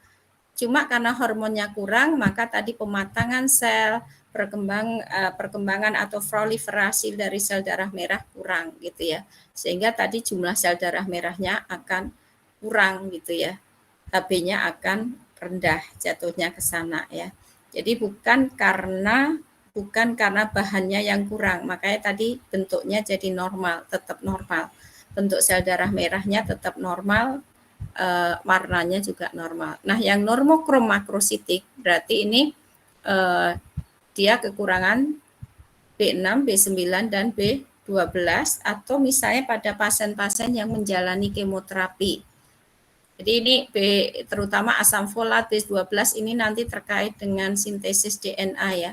Speaker 1: Cuma karena hormonnya kurang, maka tadi pematangan sel, perkembangan atau proliferasi dari sel darah merah kurang gitu ya. Sehingga tadi jumlah sel darah merahnya akan kurang gitu ya. HB-nya akan rendah, jatuhnya ke sana ya. Jadi bukan karena bahannya yang kurang, makanya tadi bentuknya jadi normal, tetap normal. Bentuk sel darah merahnya tetap normal, warnanya juga normal. Nah, yang normokrom makrositik berarti ini dia kekurangan B6, B9 dan B12 atau misalnya pada pasien-pasien yang menjalani kemoterapi. Jadi ini terutama asam folat B12 ini nanti terkait dengan sintesis DNA ya.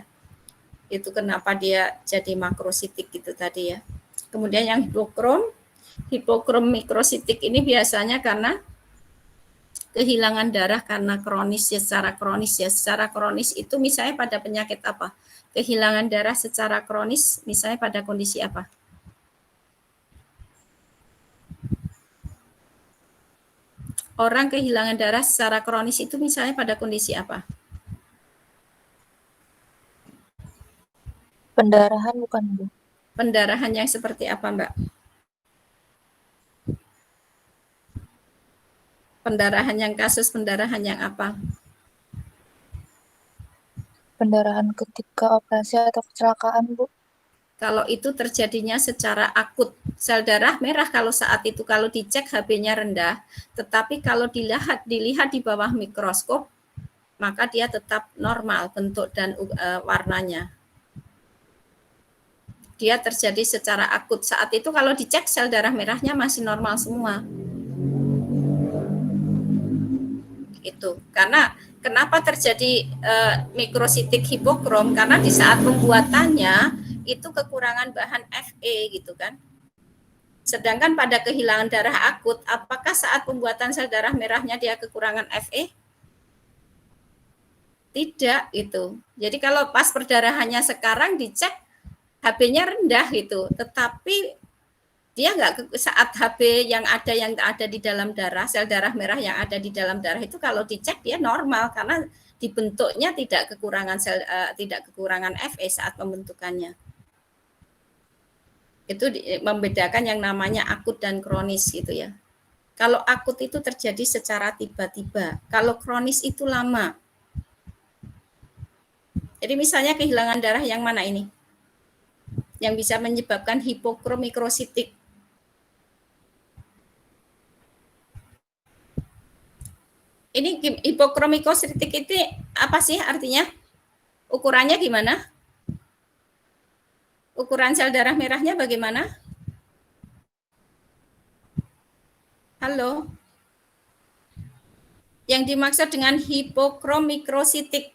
Speaker 1: Itu kenapa dia jadi makrositik gitu tadi ya. Kemudian yang hipokrom mikrositik ini biasanya karena kehilangan darah karena kronis ya, secara kronis ya. Secara kronis itu misalnya pada penyakit apa? Kehilangan darah secara kronis misalnya pada kondisi apa? Orang kehilangan darah secara kronis itu misalnya pada kondisi apa?
Speaker 6: Pendarahan bukan, Bu?
Speaker 1: Pendarahan yang seperti apa, Mbak? Kasus pendarahan yang apa?
Speaker 6: Pendarahan ketika operasi atau kecelakaan, Bu?
Speaker 1: Kalau itu terjadinya secara akut, sel darah merah kalau saat itu kalau dicek HB-nya rendah, tetapi kalau dilihat di bawah mikroskop, maka dia tetap normal bentuk dan warnanya. Dia terjadi secara akut. Saat itu kalau dicek sel darah merahnya masih normal semua. Itu karena kenapa terjadi mikrositik hipokrom? Karena di saat pembuatannya itu kekurangan bahan Fe gitu kan. Sedangkan pada kehilangan darah akut, apakah saat pembuatan sel darah merahnya dia kekurangan Fe? Tidak itu. Jadi kalau pas perdarahannya sekarang dicek HB-nya rendah gitu, tetapi dia nggak saat HB yang ada di dalam darah, sel darah merah yang ada di dalam darah itu kalau dicek dia normal karena dibentuknya tidak kekurangan Fe saat pembentukannya. Itu membedakan yang namanya akut dan kronis gitu ya. Kalau akut itu terjadi secara tiba-tiba, kalau kronis itu lama. Jadi misalnya kehilangan darah yang mana ini? Yang bisa menyebabkan hipokrom mikrositik. Ini hipokrom mikrositik itu apa sih artinya? Ukurannya gimana? Ukuran sel darah merahnya bagaimana? Halo? Yang dimaksud dengan hipokrom mikrositik,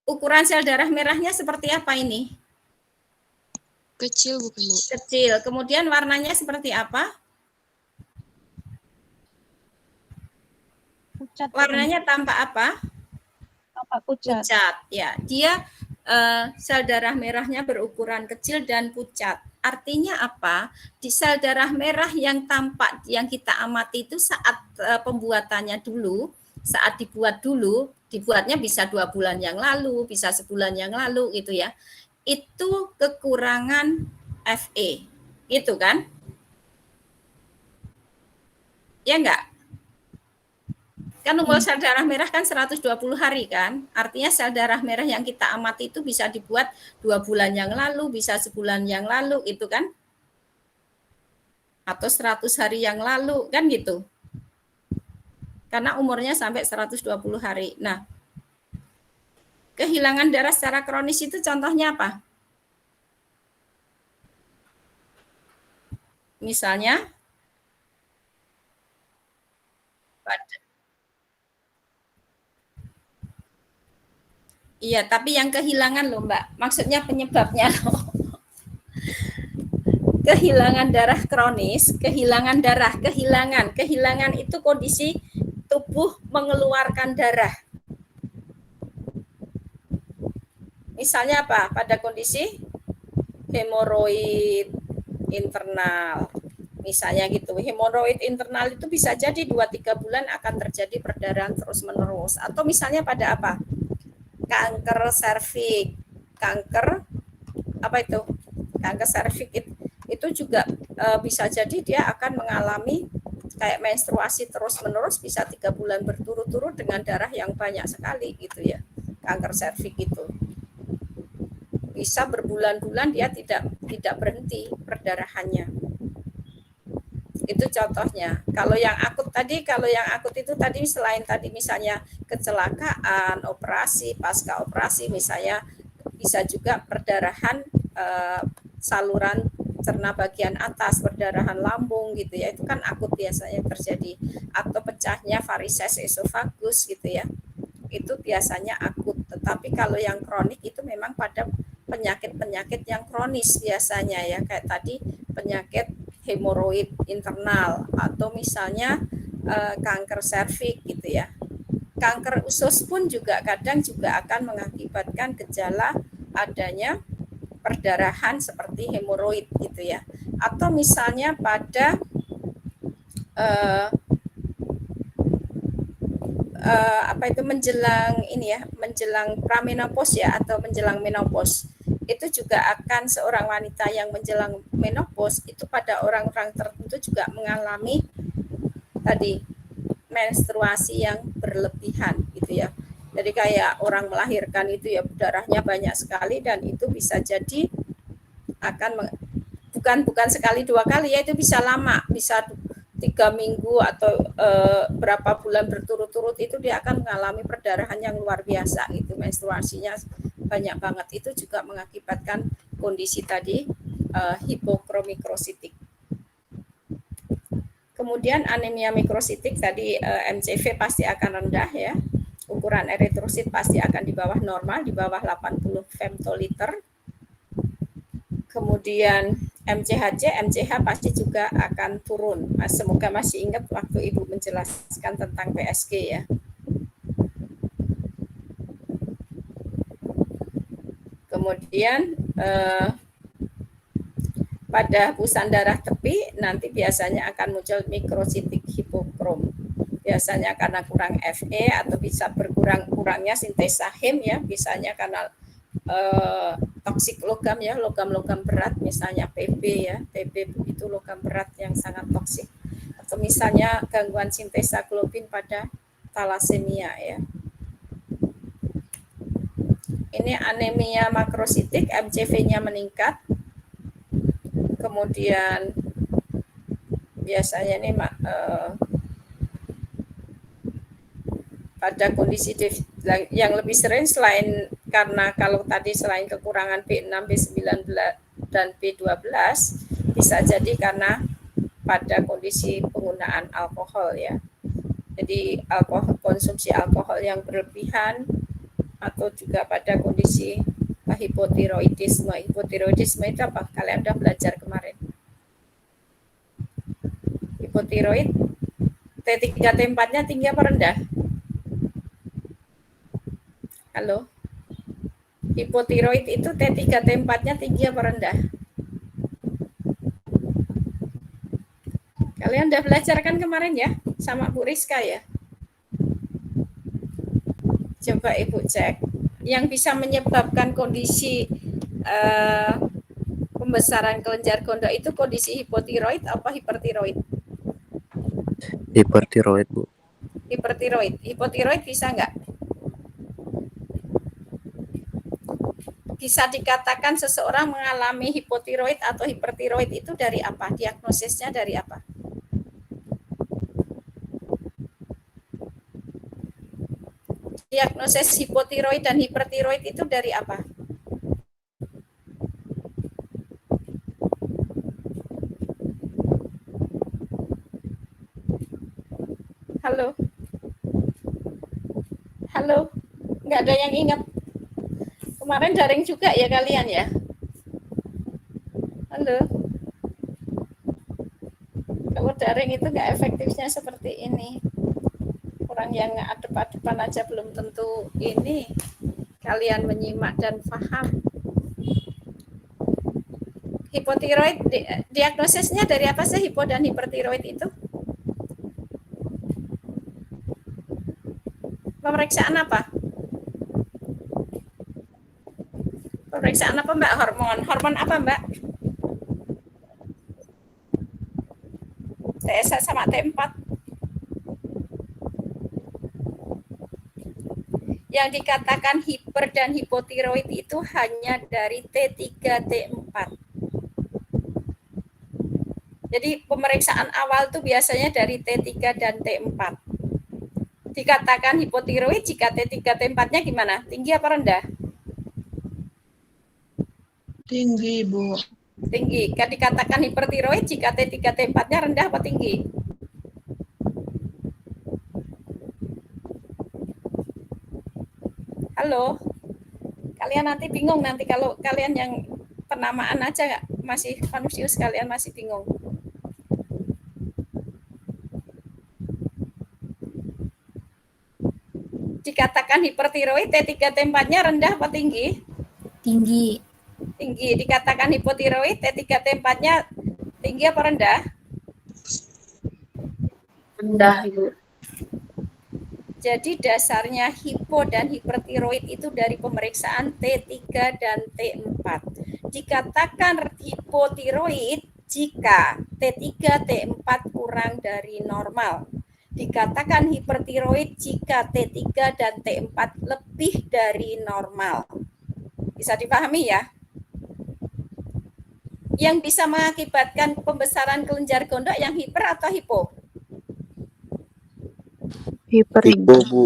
Speaker 1: ukuran sel darah merahnya seperti apa ini?
Speaker 5: Kecil bukan, Bu?
Speaker 1: Kecil. Kemudian warnanya seperti apa?
Speaker 2: Pucat.
Speaker 1: Warnanya tampak apa?
Speaker 2: Tampak pucat.
Speaker 1: Pucat. Ya, dia sel darah merahnya berukuran kecil dan pucat. Artinya apa? Di sel darah merah yang tampak yang kita amati itu saat pembuatannya dulu saat dibuat dulu, dibuatnya bisa 2 bulan yang lalu, bisa sebulan yang lalu gitu ya. Itu kekurangan Fe. Gitu kan? Ya enggak? Kan umur sel darah merah kan 120 hari kan? Artinya sel darah merah yang kita amati itu bisa dibuat 2 bulan yang lalu, bisa sebulan yang lalu itu kan? Atau 100 hari yang lalu kan gitu. Karena umurnya sampai 120 hari. Nah, kehilangan darah secara kronis itu contohnya apa? Misalnya iya, tapi yang kehilangan loh Mbak. Maksudnya penyebabnya loh. Kehilangan darah kronis, kehilangan darah, kehilangan itu kondisi tubuh mengeluarkan darah. Misalnya apa? Pada kondisi hemoroid internal. Misalnya gitu. Hemoroid internal itu bisa jadi 2-3 bulan akan terjadi perdarahan terus-menerus. Atau misalnya pada apa? Kanker serviks, kanker apa itu? Kanker serviks itu juga bisa jadi dia akan mengalami kayak menstruasi terus-menerus bisa 3 bulan berturut-turut dengan darah yang banyak sekali gitu ya. Kanker serviks itu bisa berbulan-bulan dia tidak berhenti perdarahannya. Itu contohnya. Kalau yang akut itu tadi selain tadi misalnya kecelakaan, operasi, pasca operasi misalnya bisa juga perdarahan saluran cerna bagian atas, perdarahan lambung gitu ya. Itu kan akut biasanya terjadi, atau pecahnya varises esofagus gitu ya. Itu biasanya akut. Tetapi kalau yang kronik itu memang pada penyakit-penyakit yang kronis biasanya ya, kayak tadi penyakit hemoroid internal atau misalnya kanker serviks gitu ya. Kanker usus pun juga kadang juga akan mengakibatkan gejala adanya perdarahan seperti hemoroid gitu ya. Atau misalnya pada menjelang pramenopause ya, atau menjelang menopause. Itu juga akan seorang wanita yang menjelang menopause itu pada orang-orang tertentu juga mengalami tadi menstruasi yang berlebihan gitu ya. Jadi kayak orang melahirkan itu ya darahnya banyak sekali, dan itu bisa jadi akan bukan sekali 2 kali ya, itu bisa lama, bisa 3 minggu atau berapa bulan berturut-turut itu dia akan mengalami perdarahan yang luar biasa, itu menstruasinya banyak banget. Itu juga mengakibatkan kondisi tadi hipokromikrositik. Kemudian anemia mikrositik tadi MCV pasti akan rendah ya. Ukuran eritrosit pasti akan di bawah normal, di bawah 80 femtoliter. Kemudian MCHC, MCH pasti juga akan turun. Semoga masih ingat waktu Ibu menjelaskan tentang PSG ya. Kemudian pada hembusan darah tepi nanti biasanya akan muncul mikrositik hipokrom. Biasanya karena kurang Fe atau bisa kurangnya sintesa hem ya, misalnya karena toksik logam ya, logam-logam berat misalnya Pb ya, Pb itu logam berat yang sangat toksik, atau misalnya gangguan sintesa globin pada talasemia ya. Ini anemia makrositik, MCV-nya meningkat, kemudian biasanya ini pada kondisi yang lebih sering selain karena kalau tadi selain kekurangan B6, B9 dan B12 bisa jadi karena pada kondisi penggunaan alkohol ya. Jadi konsumsi alkohol yang berlebihan, atau juga pada kondisi hipotiroidisme. Hipotiroidisme itu apa? Kalian sudah belajar kemarin. Hipotiroid T3 T4-nya tinggi apa rendah? Halo? Hipotiroid itu T3 T4-nya tinggi apa rendah? Kalian udah belajar kan kemarin ya sama Bu Rizka ya? Coba Ibu cek. Yang bisa menyebabkan kondisi pembesaran kelenjar gondok itu kondisi hipotiroid apa hipertiroid?
Speaker 7: Hipertiroid, Bu.
Speaker 1: Hipertiroid. Hipotiroid bisa nggak? Bisa dikatakan seseorang mengalami hipotiroid atau hipertiroid itu dari apa? Diagnosisnya dari apa? Diagnosis hipotiroid dan hipertiroid itu dari apa? Halo? Halo? Nggak ada yang ingat? Kemarin daring juga ya kalian ya? Halo? Kalau daring itu nggak efektifnya seperti ini. Orang yang adep-adepan aja belum tentu ini kalian menyimak dan paham. Hipotiroid, diagnosisnya dari apa sih hipo dan hipertiroid itu? Pemeriksaan apa? Pemeriksaan apa Mbak? Hormon. Hormon apa Mbak? TSH sama T4. Yang dikatakan hiper dan hipotiroid itu hanya dari T3, T4. Jadi pemeriksaan awal itu biasanya dari T3 dan T4. Dikatakan hipotiroid jika T3, T4-nya gimana? Tinggi apa rendah?
Speaker 5: Tinggi, Bu.
Speaker 1: Tinggi. Kan dikatakan hipertiroid jika T3, T4-nya rendah apa tinggi? Halo? Kalian nanti bingung nanti kalau kalian yang penamaan aja masih konfus, kalian masih bingung. Dikatakan hipertiroid, T3, T4-nya rendah apa tinggi?
Speaker 4: Tinggi.
Speaker 1: Tinggi. Dikatakan hipotiroid, T3, T4-nya tinggi apa rendah?
Speaker 2: Rendah, Ibu.
Speaker 1: Jadi dasarnya hipo dan hipertiroid itu dari pemeriksaan T3 dan T4. Dikatakan hipotiroid jika T3, T4 kurang dari normal. Dikatakan hipertiroid jika T3 dan T4 lebih dari normal. Bisa dipahami ya? Yang bisa mengakibatkan pembesaran kelenjar gondok yang hiper atau hipo?
Speaker 6: Hiper.
Speaker 7: Hipo, Bu.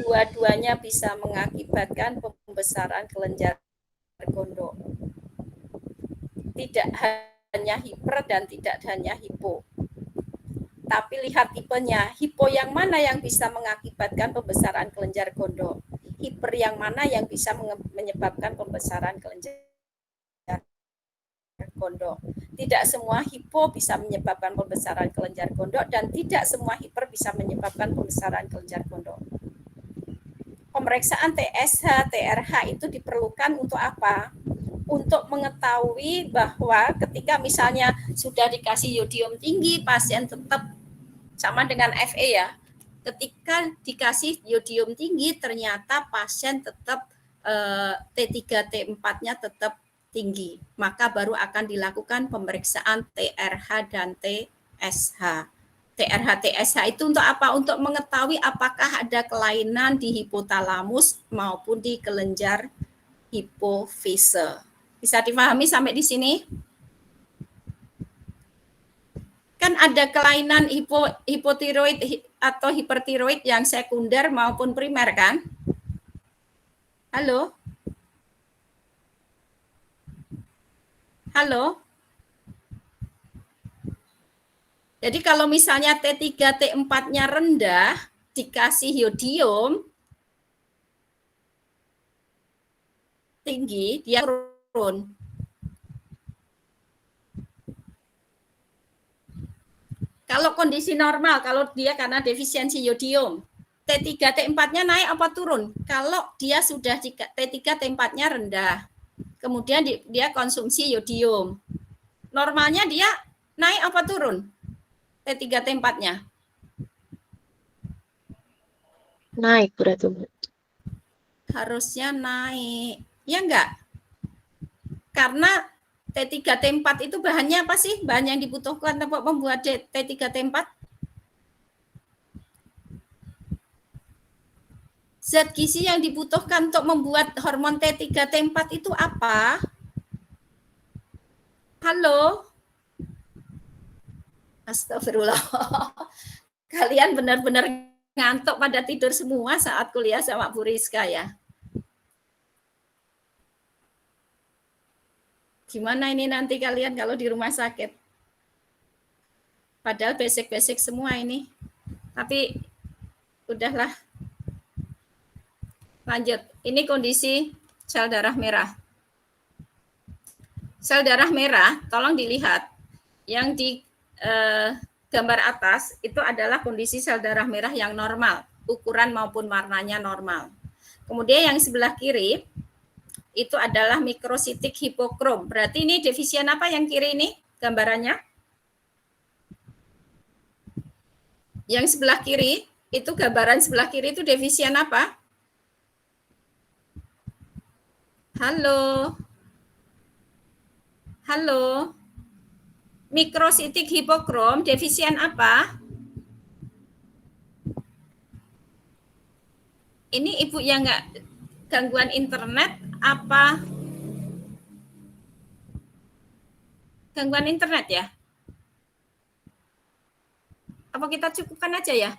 Speaker 1: Dua-duanya bisa mengakibatkan pembesaran kelenjar gondok. Tidak hanya hiper dan tidak hanya hipo. Tapi lihat tipenya, hipo yang mana yang bisa mengakibatkan pembesaran kelenjar gondok? Hiper yang mana yang bisa menyebabkan pembesaran kelenjar gondok? Tidak semua hipo bisa menyebabkan pembesaran kelenjar gondok dan tidak semua hiper bisa menyebabkan pembesaran kelenjar gondok. Pemeriksaan TSH, TRH itu diperlukan untuk apa? Untuk mengetahui bahwa ketika misalnya sudah dikasih yodium tinggi, pasien tetap sama dengan FE ya. Ketika dikasih yodium tinggi, ternyata pasien tetap T3, T4-nya tetap tinggi. Maka baru akan dilakukan pemeriksaan TRH dan TSH. TRH, TSH itu untuk apa? Untuk mengetahui apakah ada kelainan di hipotalamus maupun di kelenjar hipofise. Bisa dipahami sampai di sini? Kan ada kelainan hipotiroid atau hipertiroid yang sekunder maupun primer kan? Halo? Halo? Jadi kalau misalnya T3, T4-nya rendah, dikasih yodium tinggi, dia turun. Kalau kondisi normal, kalau dia karena defisiensi yodium, T3, T4-nya naik apa turun? Kalau dia sudah T3, T4-nya rendah, kemudian dia konsumsi yodium. Normalnya dia naik apa turun? T3, T4-nya?
Speaker 7: Naik berarti, Bu.
Speaker 1: Harusnya naik. Ya enggak? Karena T3 T4 itu bahannya apa sih? Bahan yang dibutuhkan untuk membuat T3 T4? Zat gizi yang dibutuhkan untuk membuat hormon T3 T4 itu apa? Halo? Astagfirullah. Kalian benar-benar ngantuk pada tidur semua saat kuliah sama Bu Rizka ya. Gimana ini nanti kalian kalau di rumah sakit? Padahal basic-basic semua ini. Tapi udahlah. Lanjut. Ini kondisi sel darah merah. Sel darah merah, tolong dilihat. Yang di gambar atas itu adalah kondisi sel darah merah yang normal. Ukuran maupun warnanya normal. Kemudian yang sebelah kiri itu adalah mikrositik hipokrom. Berarti ini defisien apa yang kiri ini gambarannya? Yang sebelah kiri, itu gambaran sebelah kiri itu defisien apa? Halo? Halo? Mikrositik hipokrom, defisien apa? Ini Ibu yang nggak gangguan internet apa? Gangguan internet ya? Apa kita cukupkan aja ya?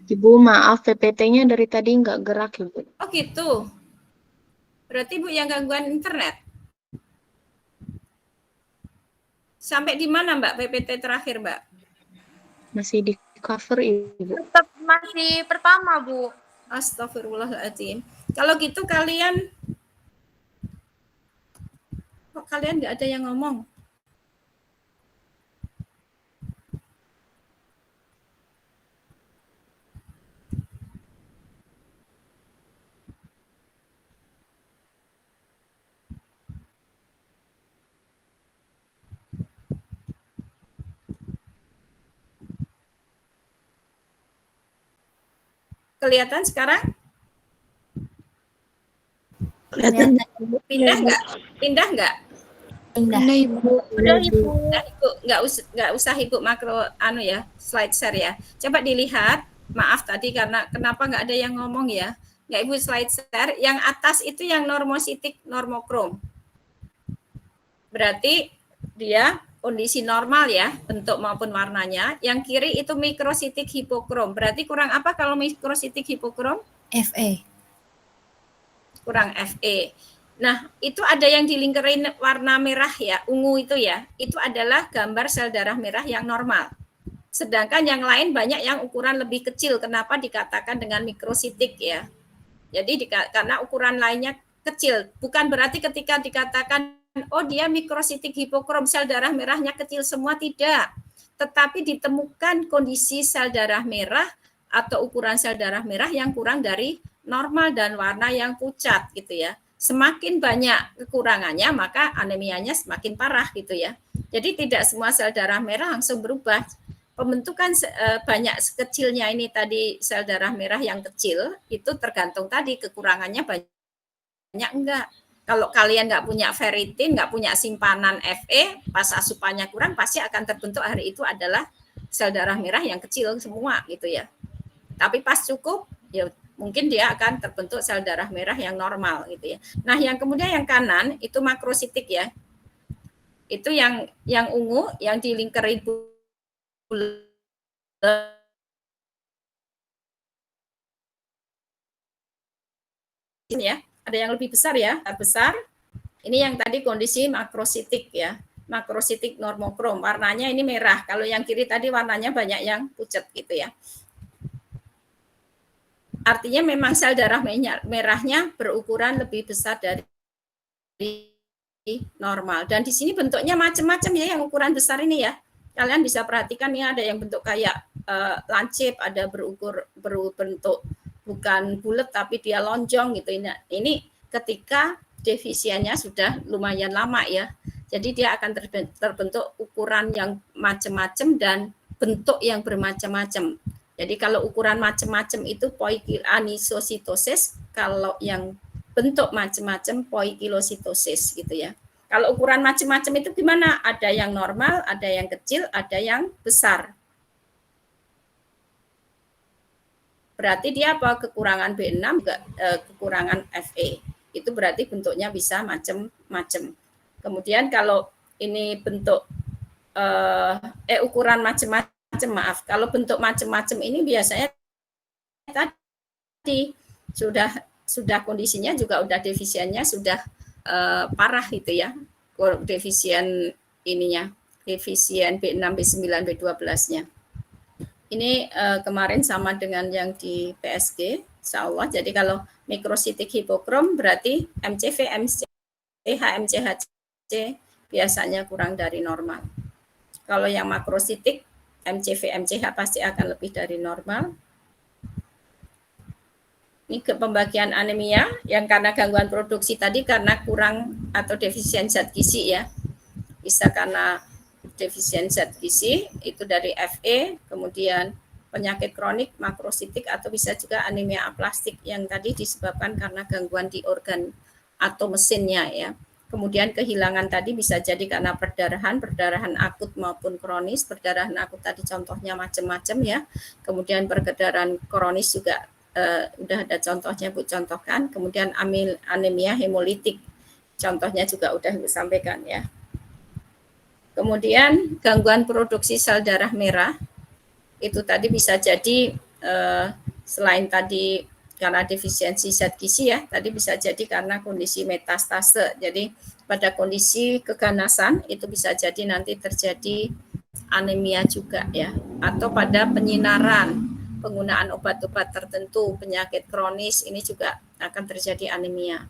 Speaker 7: Ibu, maaf, PPT-nya dari tadi nggak gerak, Ibu.
Speaker 1: Oh gitu. Berarti Bu yang gangguan internet. Sampai di mana Mbak PPT terakhir Mbak?
Speaker 7: Masih di cover, Ibu.
Speaker 8: Tetap masih pertama, Bu.
Speaker 1: Astagfirullahaladzim. Kalau gitu kalian, kok kalian nggak ada yang ngomong? Kelihatan sekarang?
Speaker 7: Kelihatan.
Speaker 1: Pindah nggak? Pindah nggak?
Speaker 4: Indah.
Speaker 3: Nah, Ibu.
Speaker 8: Udah, Ibu.
Speaker 1: Nah, Ibu nggak usah Ibu makro ya slide share ya. Coba dilihat. Maaf tadi karena kenapa nggak ada yang ngomong ya? Nggak Ibu slide share. Yang atas itu yang normositik normokrom. Berarti dia kondisi normal ya, bentuk maupun warnanya. Yang kiri itu mikrositik hipokrom. Berarti kurang apa kalau mikrositik hipokrom?
Speaker 4: FE.
Speaker 1: Kurang Fe. Nah, itu ada yang dilingkarin warna merah ya, ungu itu ya. Itu adalah gambar sel darah merah yang normal. Sedangkan yang lain banyak yang ukuran lebih kecil. Kenapa dikatakan dengan mikrositik ya? Jadi karena ukuran lainnya kecil. Bukan berarti ketika dikatakan oh dia mikrositik hipokrom, sel darah merahnya kecil semua, tidak. Tetapi ditemukan kondisi sel darah merah atau ukuran sel darah merah yang kurang dari normal dan warna yang pucat gitu ya. Semakin banyak kekurangannya maka anemianya semakin parah gitu ya. Jadi tidak semua sel darah merah langsung berubah. Pembentukan banyak sekecilnya ini tadi sel darah merah yang kecil itu tergantung tadi kekurangannya banyak enggak. Kalau kalian nggak punya ferritin, nggak punya simpanan Fe, pas asupannya kurang, pasti akan terbentuk hari itu adalah sel darah merah yang kecil semua gitu ya. Tapi pas cukup, ya mungkin dia akan terbentuk sel darah merah yang normal gitu ya. Nah, yang kemudian yang kanan itu makrositik ya. Itu yang ungu, yang dilingkari ya. Ada yang lebih besar ya, besar. Ini yang tadi kondisi makrositik ya, makrositik normokrom. Warnanya ini merah. Kalau yang kiri tadi warnanya banyak yang pucat gitu ya. Artinya memang sel darah merahnya berukuran lebih besar dari normal. Dan di sini bentuknya macam-macam ya, yang ukuran besar ini ya. Kalian bisa perhatikan ya, ada yang bentuk kayak lancip, ada berbentuk bukan bulat tapi dia lonjong gitu. Ini ketika defisiennya sudah lumayan lama ya. Jadi dia akan terbentuk ukuran yang macam-macam dan bentuk yang bermacam-macam. Jadi kalau ukuran macam-macam itu poikiloanisositosis, kalau yang bentuk macam-macam poikilositosis gitu ya. Kalau ukuran macam-macam itu gimana? Ada yang normal, ada yang kecil, ada yang besar. Berarti dia apa? Kekurangan B6 juga kekurangan Fe. Itu berarti bentuknya bisa macam-macam. Kemudian kalau ini bentuk ukuran macam-macam, maaf, kalau bentuk macam-macam ini biasanya tadi sudah kondisinya juga udah defisiennya sudah parah gitu ya, defisien ininya, defisien B6, B9, B12-nya. Ini kemarin sama dengan yang di PSG, insya Allah. Jadi kalau mikrositik hipokrom berarti MCV, MCH, MCHC biasanya kurang dari normal. Kalau yang makrositik MCV, MCH pasti akan lebih dari normal. Ini ke pembagian anemia yang karena gangguan produksi tadi karena kurang atau defisien zat gizi ya. Bisa karena defisien zat gizi itu dari Fe, kemudian penyakit kronik makrositik atau bisa juga anemia aplastik yang tadi disebabkan karena gangguan di organ atau mesinnya ya. Kemudian kehilangan tadi bisa jadi karena perdarahan akut maupun kronis. Perdarahan akut tadi contohnya macam-macam ya. Kemudian perdarahan kronis juga udah ada contohnya Bu contohkan. Kemudian anemia hemolitik contohnya juga udah Ibu sampaikan ya. Kemudian gangguan produksi sel darah merah itu tadi bisa jadi selain tadi karena defisiensi zat gizi ya, tadi bisa jadi karena kondisi metastase. Jadi pada kondisi keganasan itu bisa jadi nanti terjadi anemia juga ya, atau pada penyinaran, penggunaan obat-obat tertentu, penyakit kronis ini juga akan terjadi anemia.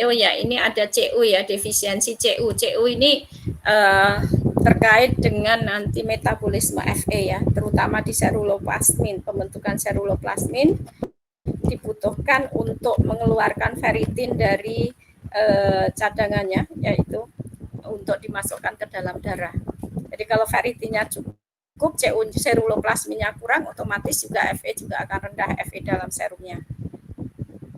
Speaker 1: Oh ya, ini ada CU ya, defisiensi CU. CU ini terkait dengan nanti metabolisme Fe ya, terutama di seruloplasmin. Pembentukan seruloplasmin dibutuhkan untuk mengeluarkan ferritin dari cadangannya, yaitu untuk dimasukkan ke dalam darah. Jadi kalau ferritinnya cukup, CU seruloplasminnya kurang, otomatis juga Fe juga akan rendah Fe dalam serumnya.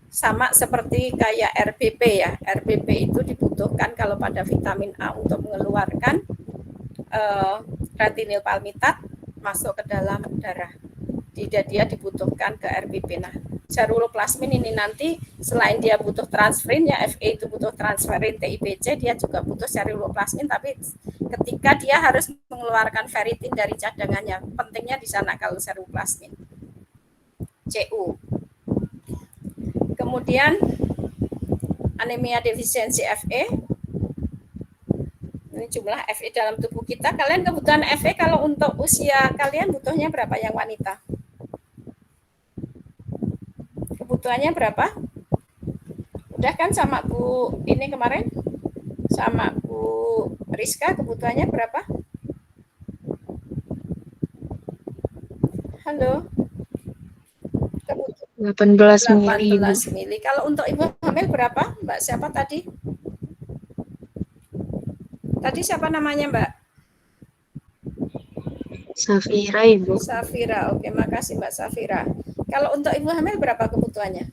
Speaker 1: Sama seperti kayak RBP ya, RBP itu dibutuhkan kalau pada vitamin A untuk mengeluarkan retinil palmitat masuk ke dalam darah. Dia dibutuhkan ke RBP. Nah, seruloplasmin ini nanti selain dia butuh transferin ya, Fe itu butuh transferin TIBC, dia juga butuh seruloplasmin, tapi ketika dia harus mengeluarkan ferritin dari cadangannya, pentingnya di sana kalau seruloplasmin. CU. Kemudian anemia defisiensi Fe. Ini jumlah Fe dalam tubuh kita. Kalian kebutuhan Fe kalau untuk usia kalian butuhnya berapa yang wanita? Kebutuhannya berapa? Udah kan sama Bu ini kemarin? Sama Bu Rizka kebutuhannya berapa? Halo?
Speaker 7: 18 mili.
Speaker 1: 18 mili. Kalau untuk ibu hamil berapa? Mbak siapa tadi? Tadi siapa namanya Mbak?
Speaker 7: Safira, Ibu.
Speaker 1: Safira. Oke, makasih Mbak Safira. Kalau untuk ibu hamil berapa kebutuhannya?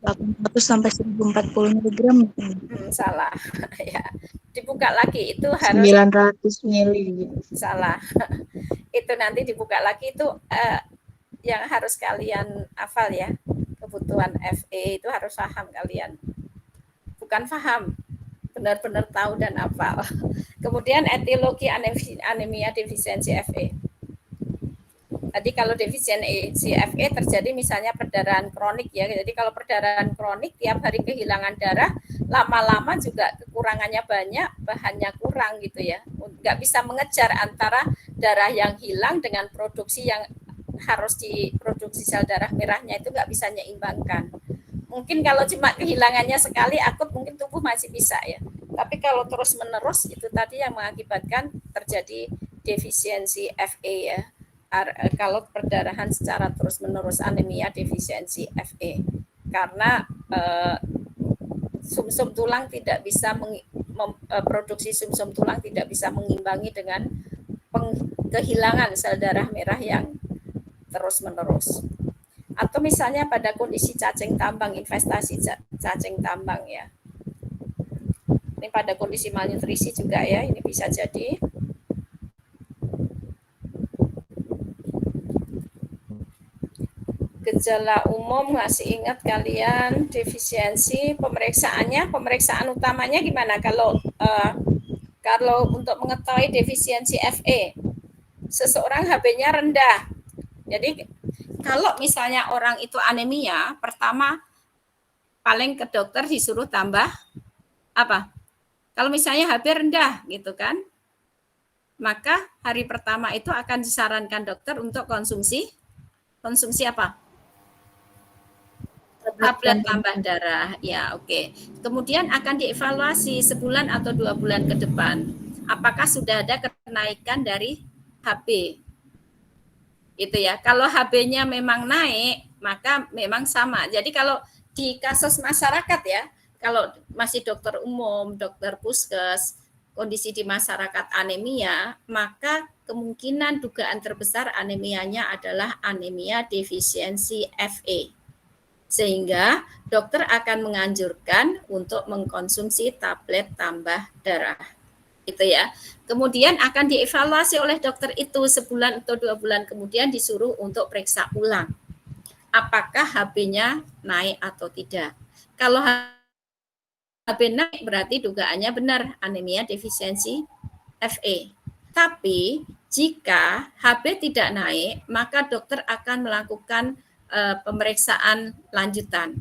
Speaker 3: 800 sampai 1040 mg.
Speaker 1: Salah. Ya. Dibuka lagi itu harus
Speaker 7: 900 mili.
Speaker 1: salah. Itu nanti dibuka lagi itu yang harus kalian hafal ya. Kebutuhan Fe itu harus paham kalian. Bukan paham, benar-benar tahu dan hafal. Kemudian etiologi anemia defisiensi Fe. Tadi kalau defisiensi Fe terjadi misalnya perdarahan kronik ya. Jadi kalau perdarahan kronik tiap hari kehilangan darah, lama-lama juga kekurangannya banyak, bahannya kurang gitu ya. Nggak bisa mengejar antara darah yang hilang dengan produksi yang harus diproduksi sel darah merahnya itu nggak bisa menyeimbangkan. Mungkin kalau cuma kehilangannya sekali akut mungkin tubuh masih bisa ya. Tapi kalau terus-menerus itu tadi yang mengakibatkan terjadi defisiensi Fe ya. Kalau perdarahan secara terus-menerus anemia defisiensi Fe. Karena sumsum tulang tidak bisa produksi sumsum tulang tidak bisa mengimbangi dengan kehilangan sel darah merah yang terus-menerus. Atau misalnya pada kondisi cacing tambang, investasi cacing tambang ya. Ini pada kondisi malnutrisi juga ya, ini bisa jadi. Gejala umum masih ingat kalian, defisiensi pemeriksaan utamanya gimana kalau untuk mengetahui defisiensi Fe, seseorang Hb-nya rendah. Jadi kalau misalnya orang itu anemia, pertama paling ke dokter disuruh tambah apa? Kalau misalnya Hb rendah gitu kan, maka hari pertama itu akan disarankan dokter untuk konsumsi apa? Tablet tambah darah, ya oke. Kemudian akan dievaluasi sebulan atau 2 bulan ke depan. Apakah sudah ada kenaikan dari Hb? Itu ya. Kalau Hb-nya memang naik, maka memang sama. Jadi kalau di kasus masyarakat ya, kalau masih dokter umum, dokter puskes, kondisi di masyarakat anemia, maka kemungkinan dugaan terbesar anemianya adalah anemia defisiensi Fe. Sehingga dokter akan menganjurkan untuk mengkonsumsi tablet tambah darah. Itu ya. Kemudian akan dievaluasi oleh dokter itu sebulan atau 2 bulan kemudian disuruh untuk periksa ulang. Apakah Hb-nya naik atau tidak. Kalau Hb naik berarti dugaannya benar anemia defisiensi Fe. Tapi jika Hb tidak naik, maka dokter akan melakukan pemeriksaan lanjutan.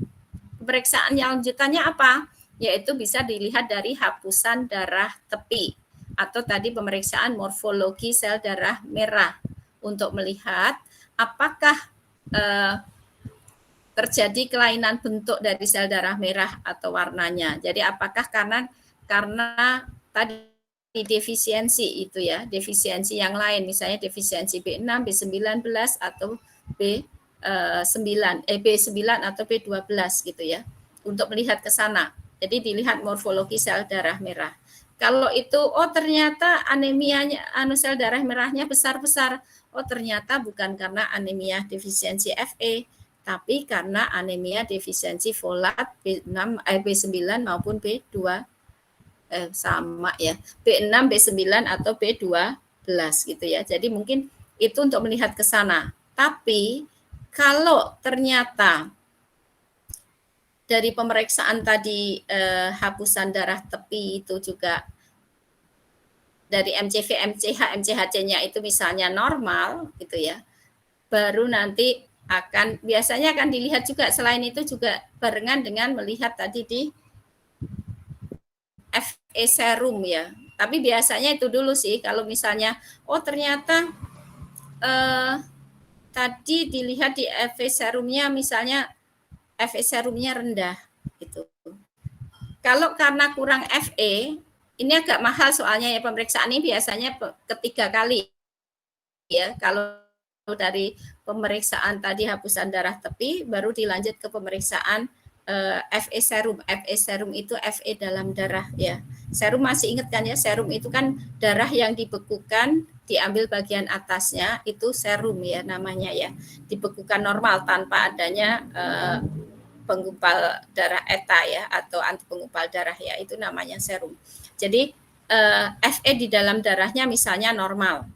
Speaker 1: Pemeriksaan yang lanjutannya apa? Yaitu bisa dilihat dari hapusan darah tepi atau tadi pemeriksaan morfologi sel darah merah untuk melihat apakah terjadi kelainan bentuk dari sel darah merah atau warnanya. Jadi apakah karena tadi defisiensi itu ya, defisiensi yang lain misalnya defisiensi B6, B19 atau B9 atau B12 gitu ya, untuk melihat ke sana. Jadi dilihat morfologi sel darah merah. Kalau itu ternyata anemianya sel darah merahnya besar-besar, ternyata bukan karena anemia defisiensi Fe, tapi karena anemia defisiensi folat B9 maupun B2 sama ya, B6, B9 atau B12 gitu ya. Jadi mungkin itu untuk melihat ke sana. Tapi kalau ternyata dari pemeriksaan tadi hapusan darah tepi itu juga dari MCV, MCH, MCHC-nya itu misalnya normal gitu ya, baru nanti biasanya akan dilihat juga selain itu juga barengan dengan melihat tadi di Fe serum ya. Tapi biasanya itu dulu sih kalau misalnya ternyata tadi dilihat di Fe serumnya misalnya Fe serumnya rendah gitu. Kalau karena kurang Fe, ini agak mahal soalnya ya, pemeriksaan ini biasanya ketiga kali ya. Kalau dari pemeriksaan tadi hapusan darah tepi baru dilanjut ke pemeriksaan Fe serum. Fe serum itu Fe dalam darah ya. Serum masih ingat kan ya, serum itu kan darah yang dibekukan, diambil bagian atasnya itu serum ya namanya ya, dibekukan normal tanpa adanya penggumpal darah eta ya atau anti penggumpal darah ya, itu namanya serum. Jadi Fe di dalam darahnya misalnya normal,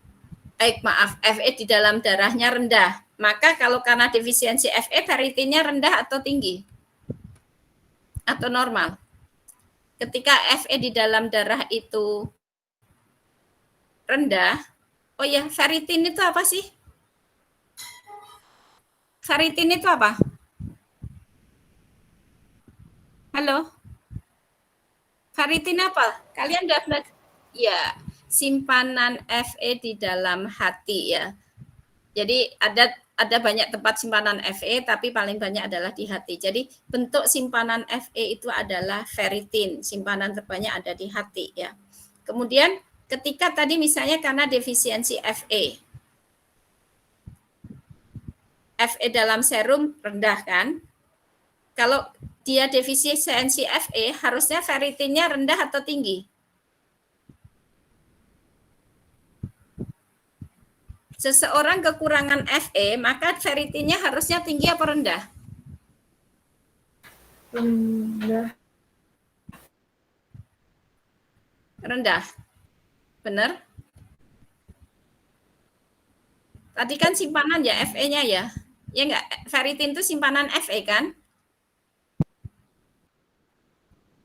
Speaker 1: Fe di dalam darahnya rendah, maka kalau karena defisiensi Fe ferritinnya rendah atau tinggi atau normal. Ketika Fe di dalam darah itu rendah, ferritin itu apa sih? Ferritin itu apa? Halo? Ferritin apa? Kalian udah belajar? Ya, simpanan Fe di dalam hati ya. Jadi ada banyak tempat simpanan Fe, tapi paling banyak adalah di hati. Jadi bentuk simpanan Fe itu adalah ferritin. Simpanan terbanyak ada di hati ya. Kemudian ketika tadi misalnya karena defisiensi Fe dalam serum rendah kan, Kalau dia defisiensi Fe, harusnya ferritinnya rendah atau tinggi? Seseorang kekurangan Fe, maka ferritinnya harusnya tinggi apa rendah?
Speaker 4: Rendah.
Speaker 1: Rendah. Benar? Tadi kan simpanan ya Fe-nya ya. Ya enggak, ferritin itu simpanan Fe kan?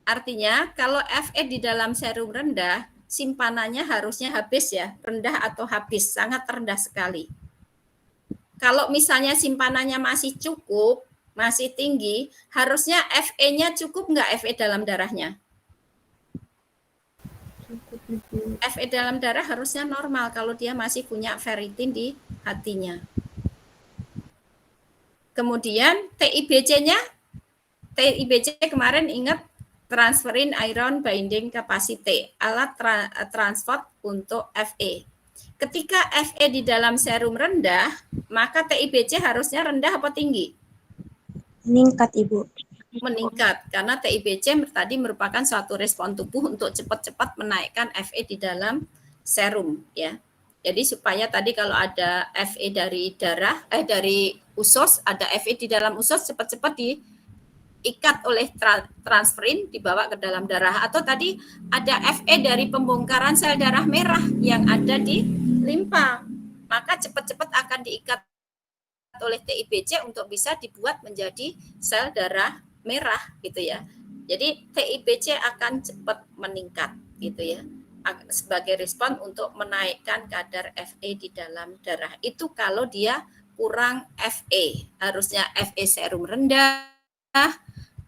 Speaker 1: Artinya kalau Fe di dalam serum rendah, simpanannya harusnya habis ya, rendah atau habis, sangat rendah sekali. Kalau misalnya simpanannya masih cukup, masih tinggi, harusnya Fe-nya cukup nggak Fe dalam darahnya? Fe dalam darah harusnya normal kalau dia masih punya ferritin di hatinya. Kemudian TIBC-nya, TIBC kemarin ingat transferrin iron binding capacity, alat transport untuk Fe. Ketika Fe di dalam serum rendah, maka TIBC harusnya rendah apa tinggi?
Speaker 3: Meningkat, Ibu.
Speaker 1: Meningkat, karena TIBC tadi merupakan suatu respon tubuh untuk cepat-cepat menaikkan Fe di dalam serum ya. Jadi supaya tadi kalau ada Fe dari darah, dari usus, ada Fe di dalam usus, cepat-cepat diikat oleh transferin, dibawa ke dalam darah. Atau tadi ada Fe dari pembongkaran sel darah merah yang ada di limpa, maka cepat-cepat akan diikat oleh TIBC untuk bisa dibuat menjadi sel darah merah gitu ya. Jadi TIBC akan cepat meningkat gitu ya, sebagai respon untuk menaikkan kadar Fe di dalam darah. Itu kalau dia kurang Fe, harusnya Fe serum rendah,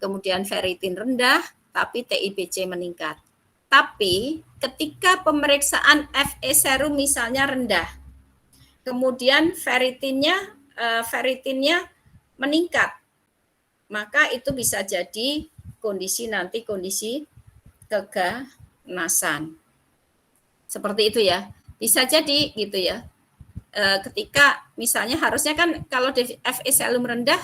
Speaker 1: kemudian ferritin rendah, tapi TIBC meningkat. Tapi ketika pemeriksaan Fe serum misalnya rendah, kemudian ferritinnya meningkat, maka itu bisa jadi kondisi keganasan. Seperti itu ya. Bisa jadi gitu ya. Ketika misalnya harusnya kan kalau Fe serum rendah,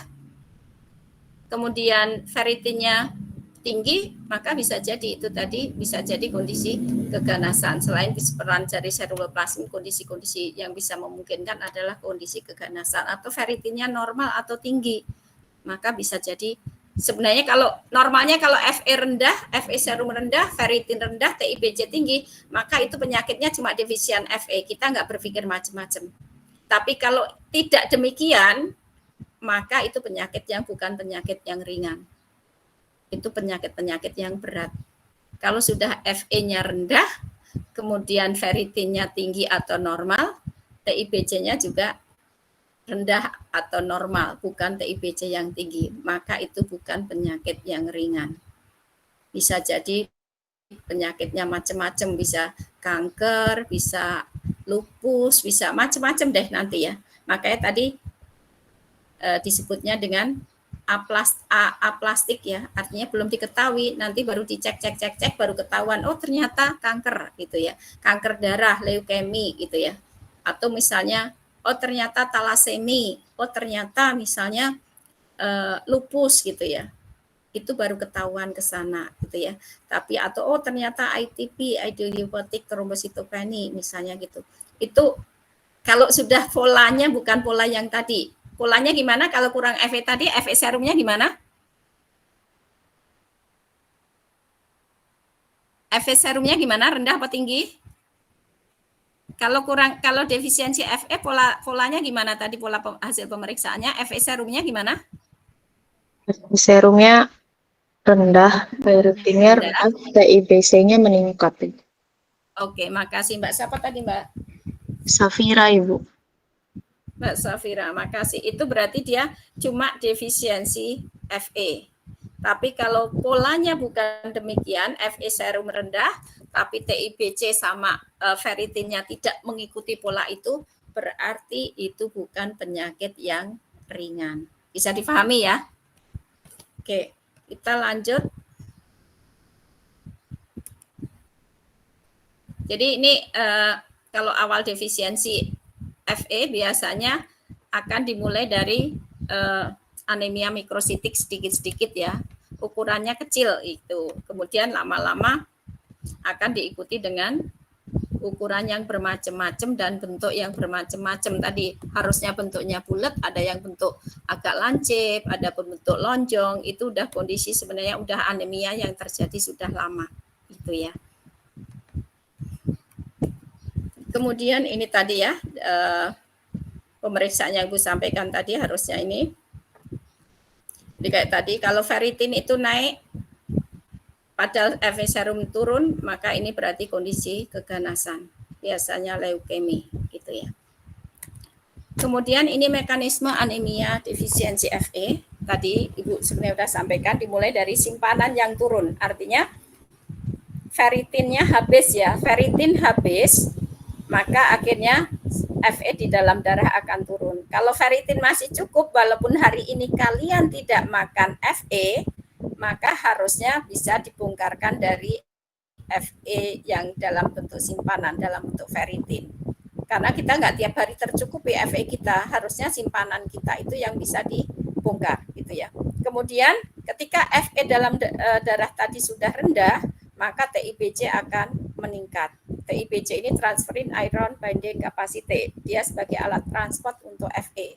Speaker 1: kemudian ferritinnya tinggi, maka bisa jadi itu tadi bisa jadi kondisi keganasan. Selain peran dari seruloplasmin, kondisi-kondisi yang bisa memungkinkan adalah kondisi keganasan atau ferritinnya normal atau tinggi. Maka bisa jadi sebenarnya kalau normalnya kalau Fe rendah, Fe serum rendah, ferritin rendah, TIBC tinggi, maka itu penyakitnya cuma defisien Fe. Kita nggak berpikir macam-macam. Tapi kalau tidak demikian, maka itu penyakit yang bukan penyakit yang ringan. Itu penyakit-penyakit yang berat. Kalau sudah Fe-nya rendah, kemudian ferritinnya tinggi atau normal, TIBC-nya juga rendah atau normal, bukan TIBC yang tinggi, maka itu bukan penyakit yang ringan. Bisa jadi penyakitnya macam-macam, bisa kanker, bisa lupus, bisa macam-macam deh nanti ya. Makanya tadi disebutnya dengan aplastik ya, artinya belum diketahui, nanti baru dicek baru ketahuan, oh ternyata kanker gitu ya, kanker darah, leukemi gitu ya, atau misalnya oh ternyata talasemi, oh ternyata misalnya lupus gitu ya, itu baru ketahuan ke sana gitu ya. Tapi atau oh ternyata ITP, idiopathic thrombocytopenia misalnya gitu. Itu kalau sudah polanya bukan pola yang tadi. Polanya gimana kalau kurang Fe tadi? Fe serumnya gimana? Fe serumnya gimana? Rendah apa tinggi? Kalau defisiensi Fe, polanya gimana tadi pola hasil pemeriksaannya? Fe serumnya gimana?
Speaker 7: Serumnya rendah, ferritinnya rendah, TIBC-nya meningkat.
Speaker 1: Oke, makasih Mbak. Siapa tadi Mbak?
Speaker 7: Safira, Ibu.
Speaker 1: Mbak Safira, makasih. Itu berarti dia cuma defisiensi Fe. Tapi kalau polanya bukan demikian, Fe serum rendah, tapi TIBC sama ferritinnya tidak mengikuti pola itu, berarti itu bukan penyakit yang ringan. Bisa dipahami ya? Oke, kita lanjut. Jadi ini kalau awal defisiensi Fe biasanya akan dimulai dari anemia mikrositik sedikit-sedikit ya, ukurannya kecil itu. Kemudian lama-lama akan diikuti dengan ukuran yang bermacam-macam dan bentuk yang bermacam-macam. Tadi harusnya bentuknya bulat, ada yang bentuk agak lancip, ada bentuk lonjong. Itu udah kondisi sebenarnya udah anemia yang terjadi sudah lama, gitu ya. Kemudian ini tadi ya, pemeriksaan yang Ibu sampaikan tadi harusnya ini. Jadi kayak tadi, kalau ferritin itu naik, padahal Fe serum turun, maka ini berarti kondisi keganasan. Biasanya leukemi, gitu ya. Kemudian ini mekanisme anemia defisiensi Fe. Tadi Ibu sebenarnya sudah sampaikan, dimulai dari simpanan yang turun. Artinya ferritinnya habis ya, ferritin habis, maka akhirnya Fe di dalam darah akan turun. Kalau ferritin masih cukup, walaupun hari ini kalian tidak makan Fe, maka harusnya bisa dibongkarkan dari Fe yang dalam bentuk simpanan, dalam bentuk ferritin. Karena kita nggak tiap hari tercukupi Fe kita, harusnya simpanan kita itu yang bisa dibongkar, gitu ya. Kemudian ketika Fe dalam darah tadi sudah rendah, maka TIBC akan meningkat. TIBC ini transferrin iron binding capacity, dia sebagai alat transport untuk Fe.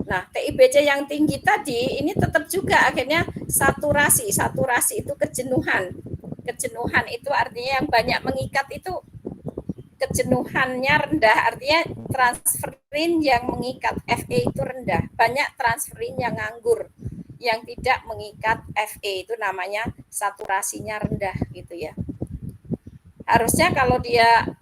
Speaker 1: Nah, TIBC yang tinggi tadi ini tetap juga akhirnya saturasi itu kejenuhan. Kejenuhan itu artinya yang banyak mengikat itu kejenuhannya rendah, artinya transferin yang mengikat Fe itu rendah. Banyak transferin yang nganggur, yang tidak mengikat Fe itu namanya saturasinya rendah, gitu ya. Harusnya kalau dia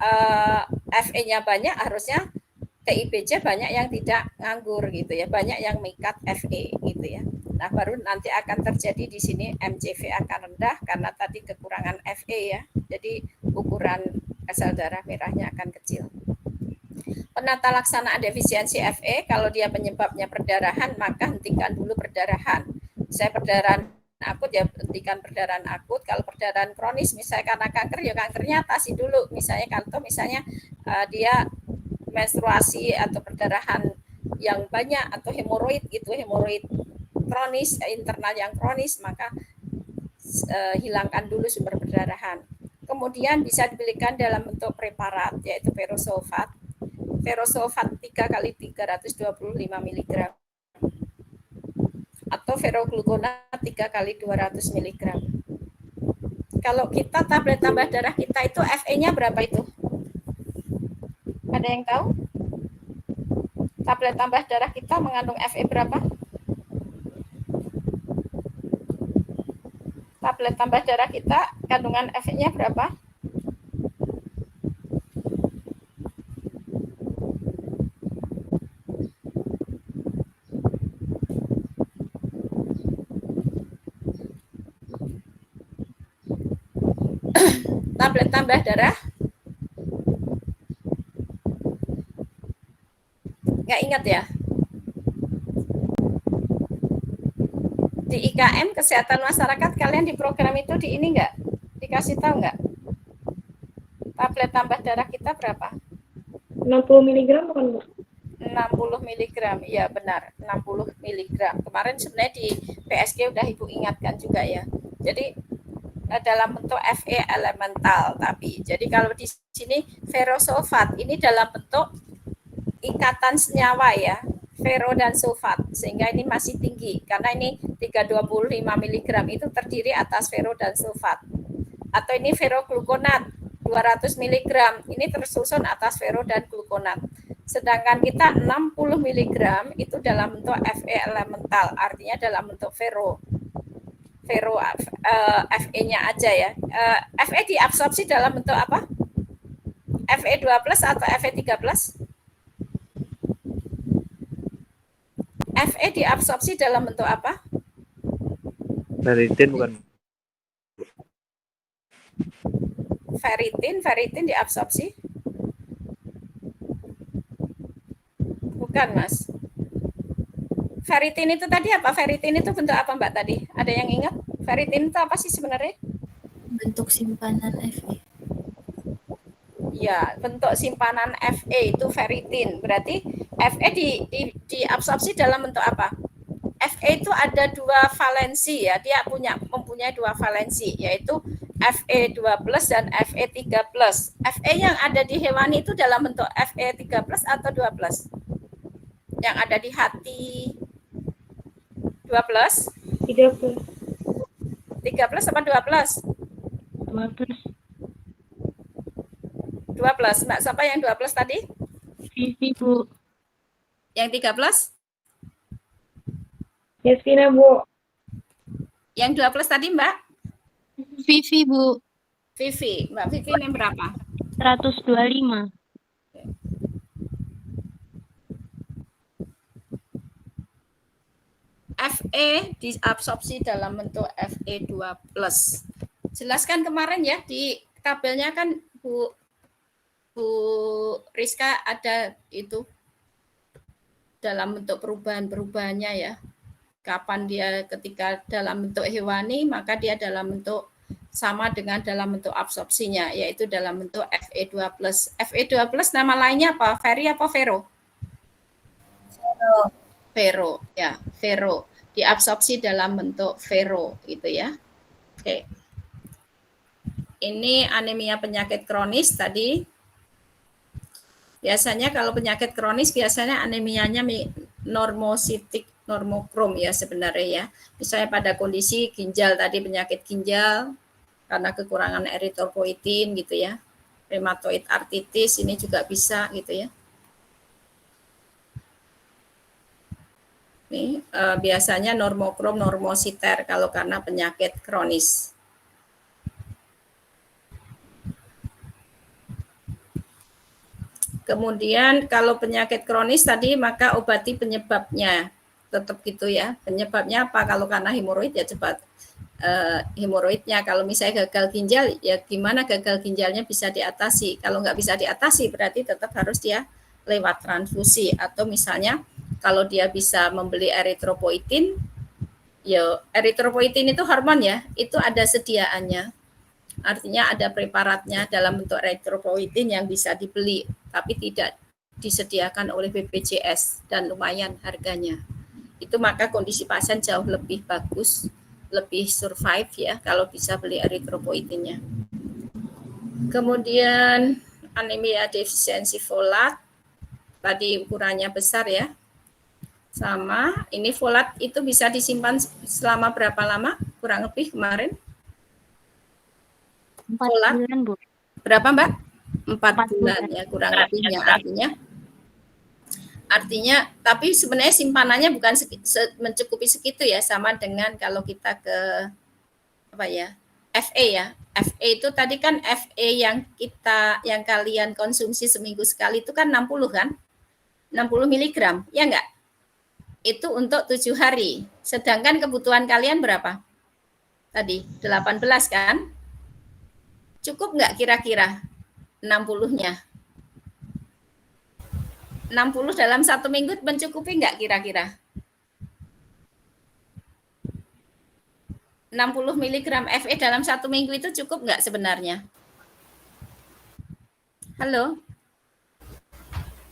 Speaker 1: Fe-nya banyak, harusnya TIBC banyak yang tidak nganggur, gitu ya, banyak yang mengikat Fe, gitu ya. Nah, baru nanti akan terjadi di sini MCV akan rendah karena tadi kekurangan Fe ya. Jadi ukuran sel darah merahnya akan kecil. Penata laksanaan defisiensi Fe, kalau dia penyebabnya perdarahan, maka hentikan dulu perdarahan. Saya perdarahan akut ya, hentikan perdarahan akut. Kalau perdarahan kronis, misalnya karena kanker, ya kankernya atasi dulu. Misalnya dia menstruasi atau perdarahan yang banyak atau hemoroid gitu, hemoroid kronis, internal yang kronis, maka hilangkan dulu sumber perdarahan. Kemudian bisa dibelikan dalam bentuk preparat, yaitu ferosulfat. Ferosulfat 3 kali 325 mg atau ferogluconat 3 kali 200 mg. Kalau kita tablet tambah darah kita itu Fe-nya berapa itu? Ada yang tahu? Tablet tambah darah kita mengandung Fe berapa? Tablet tambah darah kita kandungan Fe-nya berapa? Tablet tambah darah? Nggak ingat ya? Di IKM Kesehatan Masyarakat kalian di program itu di ini nggak? Dikasih tahu nggak? Tablet tambah darah kita berapa?
Speaker 7: 60 mg bukan, Bu?
Speaker 1: 60 mg, ya benar, 60 mg. Kemarin sebenarnya di PSG udah Ibu ingatkan juga ya. Jadi dalam bentuk Fe elemental tapi. Jadi kalau di sini ferosulfat ini dalam bentuk ikatan senyawa ya, fero dan sulfat, sehingga ini masih tinggi karena ini 325 mg itu terdiri atas fero dan sulfat. Atau ini ferogluconat 200 mg ini tersusun atas fero dan gluconat. Sedangkan kita 60 mg itu dalam bentuk Fe elemental, artinya dalam bentuk fero Fe-nya aja ya. Fe diabsorpsi dalam bentuk apa? Fe2+ atau Fe3+? Fe diabsorpsi dalam bentuk apa?
Speaker 9: Ferritin bukan?
Speaker 1: Ferritin diabsorpsi? Bukan, Mas. Ferritin itu tadi apa? Ferritin itu bentuk apa, Mbak, tadi? Ada yang ingat? Ferritin itu apa sih sebenarnya?
Speaker 4: Bentuk simpanan Fe.
Speaker 1: Ya, bentuk simpanan Fe itu ferritin. Berarti Fe diabsorpsi dalam bentuk apa? Fe itu ada dua valensi ya, dia mempunyai dua valensi, yaitu Fe2+ dan Fe3+. Fe yang ada di hewani itu dalam bentuk Fe3+ atau 2+? Yang ada di hati 2+?
Speaker 2: 30.
Speaker 1: 3+ apa 2+?
Speaker 2: 12.
Speaker 1: 2+. Mbak, siapa yang 2+ tadi?
Speaker 2: Vivi, Bu.
Speaker 1: Yang 3+?
Speaker 2: Yasmina, Bu.
Speaker 1: Yang 2+ tadi, Mbak?
Speaker 6: Vivi, Bu.
Speaker 1: Vivi. Mbak Vivi ini berapa?
Speaker 2: 125.
Speaker 1: Fe diabsorpsi dalam bentuk Fe2+. Jelaskan kemarin ya, di tabelnya kan Bu Rizka ada itu dalam bentuk perubahan-perubahannya ya. Kapan dia ketika dalam bentuk hewani, maka dia dalam bentuk sama dengan dalam bentuk absorpsinya, yaitu dalam bentuk Fe2+. Fe2+ nama lainnya apa? Ferri apa Vero? Vero, ya, Vero. Diabsorpsi dalam bentuk Vero, gitu ya. Oke. Ini anemia penyakit kronis tadi. Biasanya kalau penyakit kronis biasanya anemianya normositik normokrom ya sebenarnya ya. Misalnya pada kondisi ginjal tadi, penyakit ginjal karena kekurangan eritropoietin gitu ya. Rheumatoid arthritis ini juga bisa gitu ya. Ini biasanya normokrom normositer kalau karena penyakit kronis. Kemudian kalau penyakit kronis tadi maka obati penyebabnya. Tetap gitu ya. Penyebabnya apa? Kalau karena hemoroid ya cepat hemoroidnya. Kalau misalnya gagal ginjal ya gimana gagal ginjalnya bisa diatasi. Kalau nggak bisa diatasi berarti tetap harus dia lewat transfusi, atau misalnya kalau dia bisa membeli eritropoietin, ya eritropoietin itu hormon ya, itu ada sediaannya. Artinya ada preparatnya dalam bentuk eritropoietin yang bisa dibeli, tapi tidak disediakan oleh BPJS dan lumayan harganya. Itu maka kondisi pasien jauh lebih bagus, lebih survive ya kalau bisa beli eritropoietinnya. Kemudian anemia defisiensi folat, tadi ukurannya besar ya. Sama, ini folat itu bisa disimpan selama berapa lama? Kurang lebih kemarin?
Speaker 2: 4
Speaker 1: Folat.
Speaker 2: bulan, Bu.
Speaker 1: Berapa, Mbak? 4
Speaker 2: 4
Speaker 1: bulan ya, kurang lebihnya. Artinya, tapi sebenarnya simpanannya bukan mencukupi segitu ya, sama dengan kalau kita ke apa ya? Fe ya. Fe itu tadi kan Fe yang kalian konsumsi seminggu sekali itu kan 60 kan? 60 mg, ya enggak? Itu untuk 7 hari. Sedangkan kebutuhan kalian berapa? Tadi 18 kan? Cukup enggak kira-kira 60-nya? 60 dalam 1 minggu mencukupi enggak kira-kira? 60 mg Fe dalam 1 minggu itu cukup enggak sebenarnya? Halo?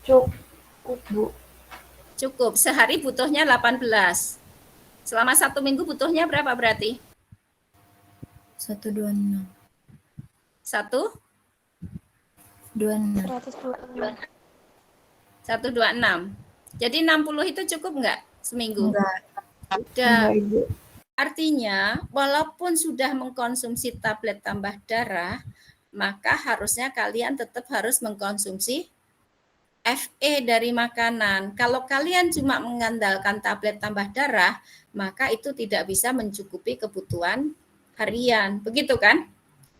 Speaker 2: Cukup, Bu.
Speaker 1: Cukup. Sehari butuhnya 18. Selama 1 minggu butuhnya berapa berarti?
Speaker 4: 126.
Speaker 1: 1?
Speaker 4: 26.
Speaker 1: 126. Jadi 60 itu cukup enggak seminggu?
Speaker 4: Enggak.
Speaker 1: Sudah. Artinya, walaupun sudah mengkonsumsi tablet tambah darah, maka harusnya kalian tetap harus mengkonsumsi Fe dari makanan. Kalau kalian cuma mengandalkan tablet tambah darah, maka itu tidak bisa mencukupi kebutuhan harian. Begitu kan?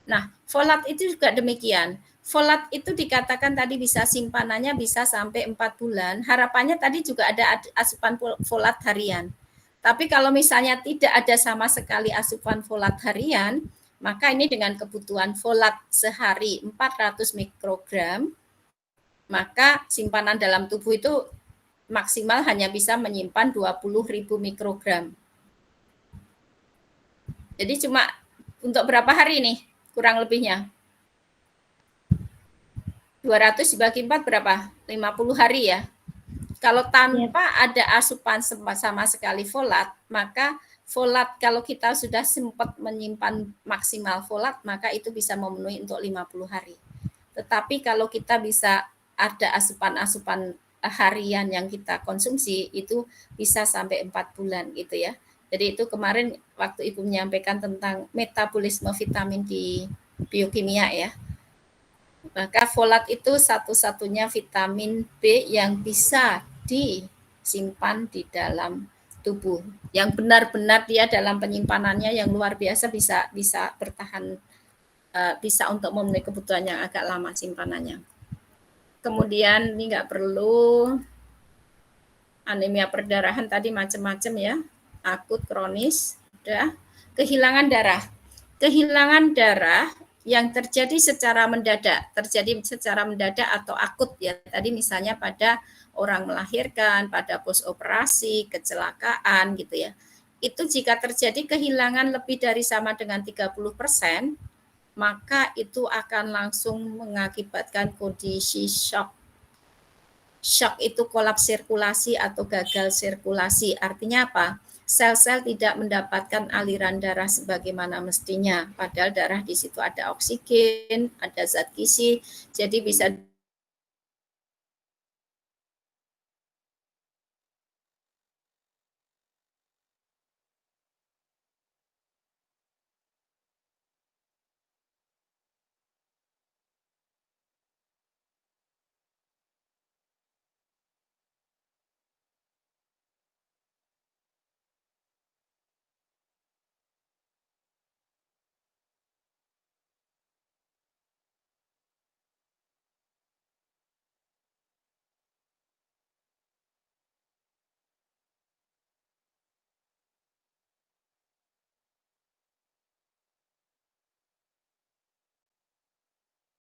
Speaker 1: Nah, folat itu juga demikian. Folat itu dikatakan tadi bisa simpanannya bisa sampai 4 bulan. Harapannya tadi juga ada asupan folat harian. Tapi kalau misalnya tidak ada sama sekali asupan folat harian, maka ini dengan kebutuhan folat sehari 400 mikrogram, maka simpanan dalam tubuh itu maksimal hanya bisa menyimpan 20.000 mikrogram. Jadi cuma untuk berapa hari nih kurang lebihnya? 200 dibagi 4 berapa? 50 hari ya. Kalau tanpa ada asupan sama sekali folat, maka folat kalau kita sudah sempat menyimpan maksimal folat, maka itu bisa memenuhi untuk 50 hari. Tetapi kalau kita bisa ada asupan-asupan harian yang kita konsumsi, itu bisa sampai 4 bulan gitu ya. Jadi itu kemarin waktu Ibu menyampaikan tentang metabolisme vitamin di biokimia ya. Maka folat itu satu-satunya vitamin B yang bisa disimpan di dalam tubuh. Yang benar-benar dia dalam penyimpanannya yang luar biasa bisa bertahan, bisa untuk memenuhi kebutuhan yang agak lama simpanannya. Kemudian ini nggak perlu anemia perdarahan tadi macam-macam ya, akut, kronis, udah. Kehilangan darah. Kehilangan darah yang terjadi secara mendadak atau akut ya. Tadi misalnya pada orang melahirkan, pada pos operasi, kecelakaan gitu ya. Itu jika terjadi kehilangan lebih dari sama dengan 30%, maka itu akan langsung mengakibatkan kondisi shock. Shock itu kolaps sirkulasi atau gagal sirkulasi. Artinya apa? Sel-sel tidak mendapatkan aliran darah sebagaimana mestinya. Padahal darah di situ ada oksigen, ada zat gizi, jadi bisa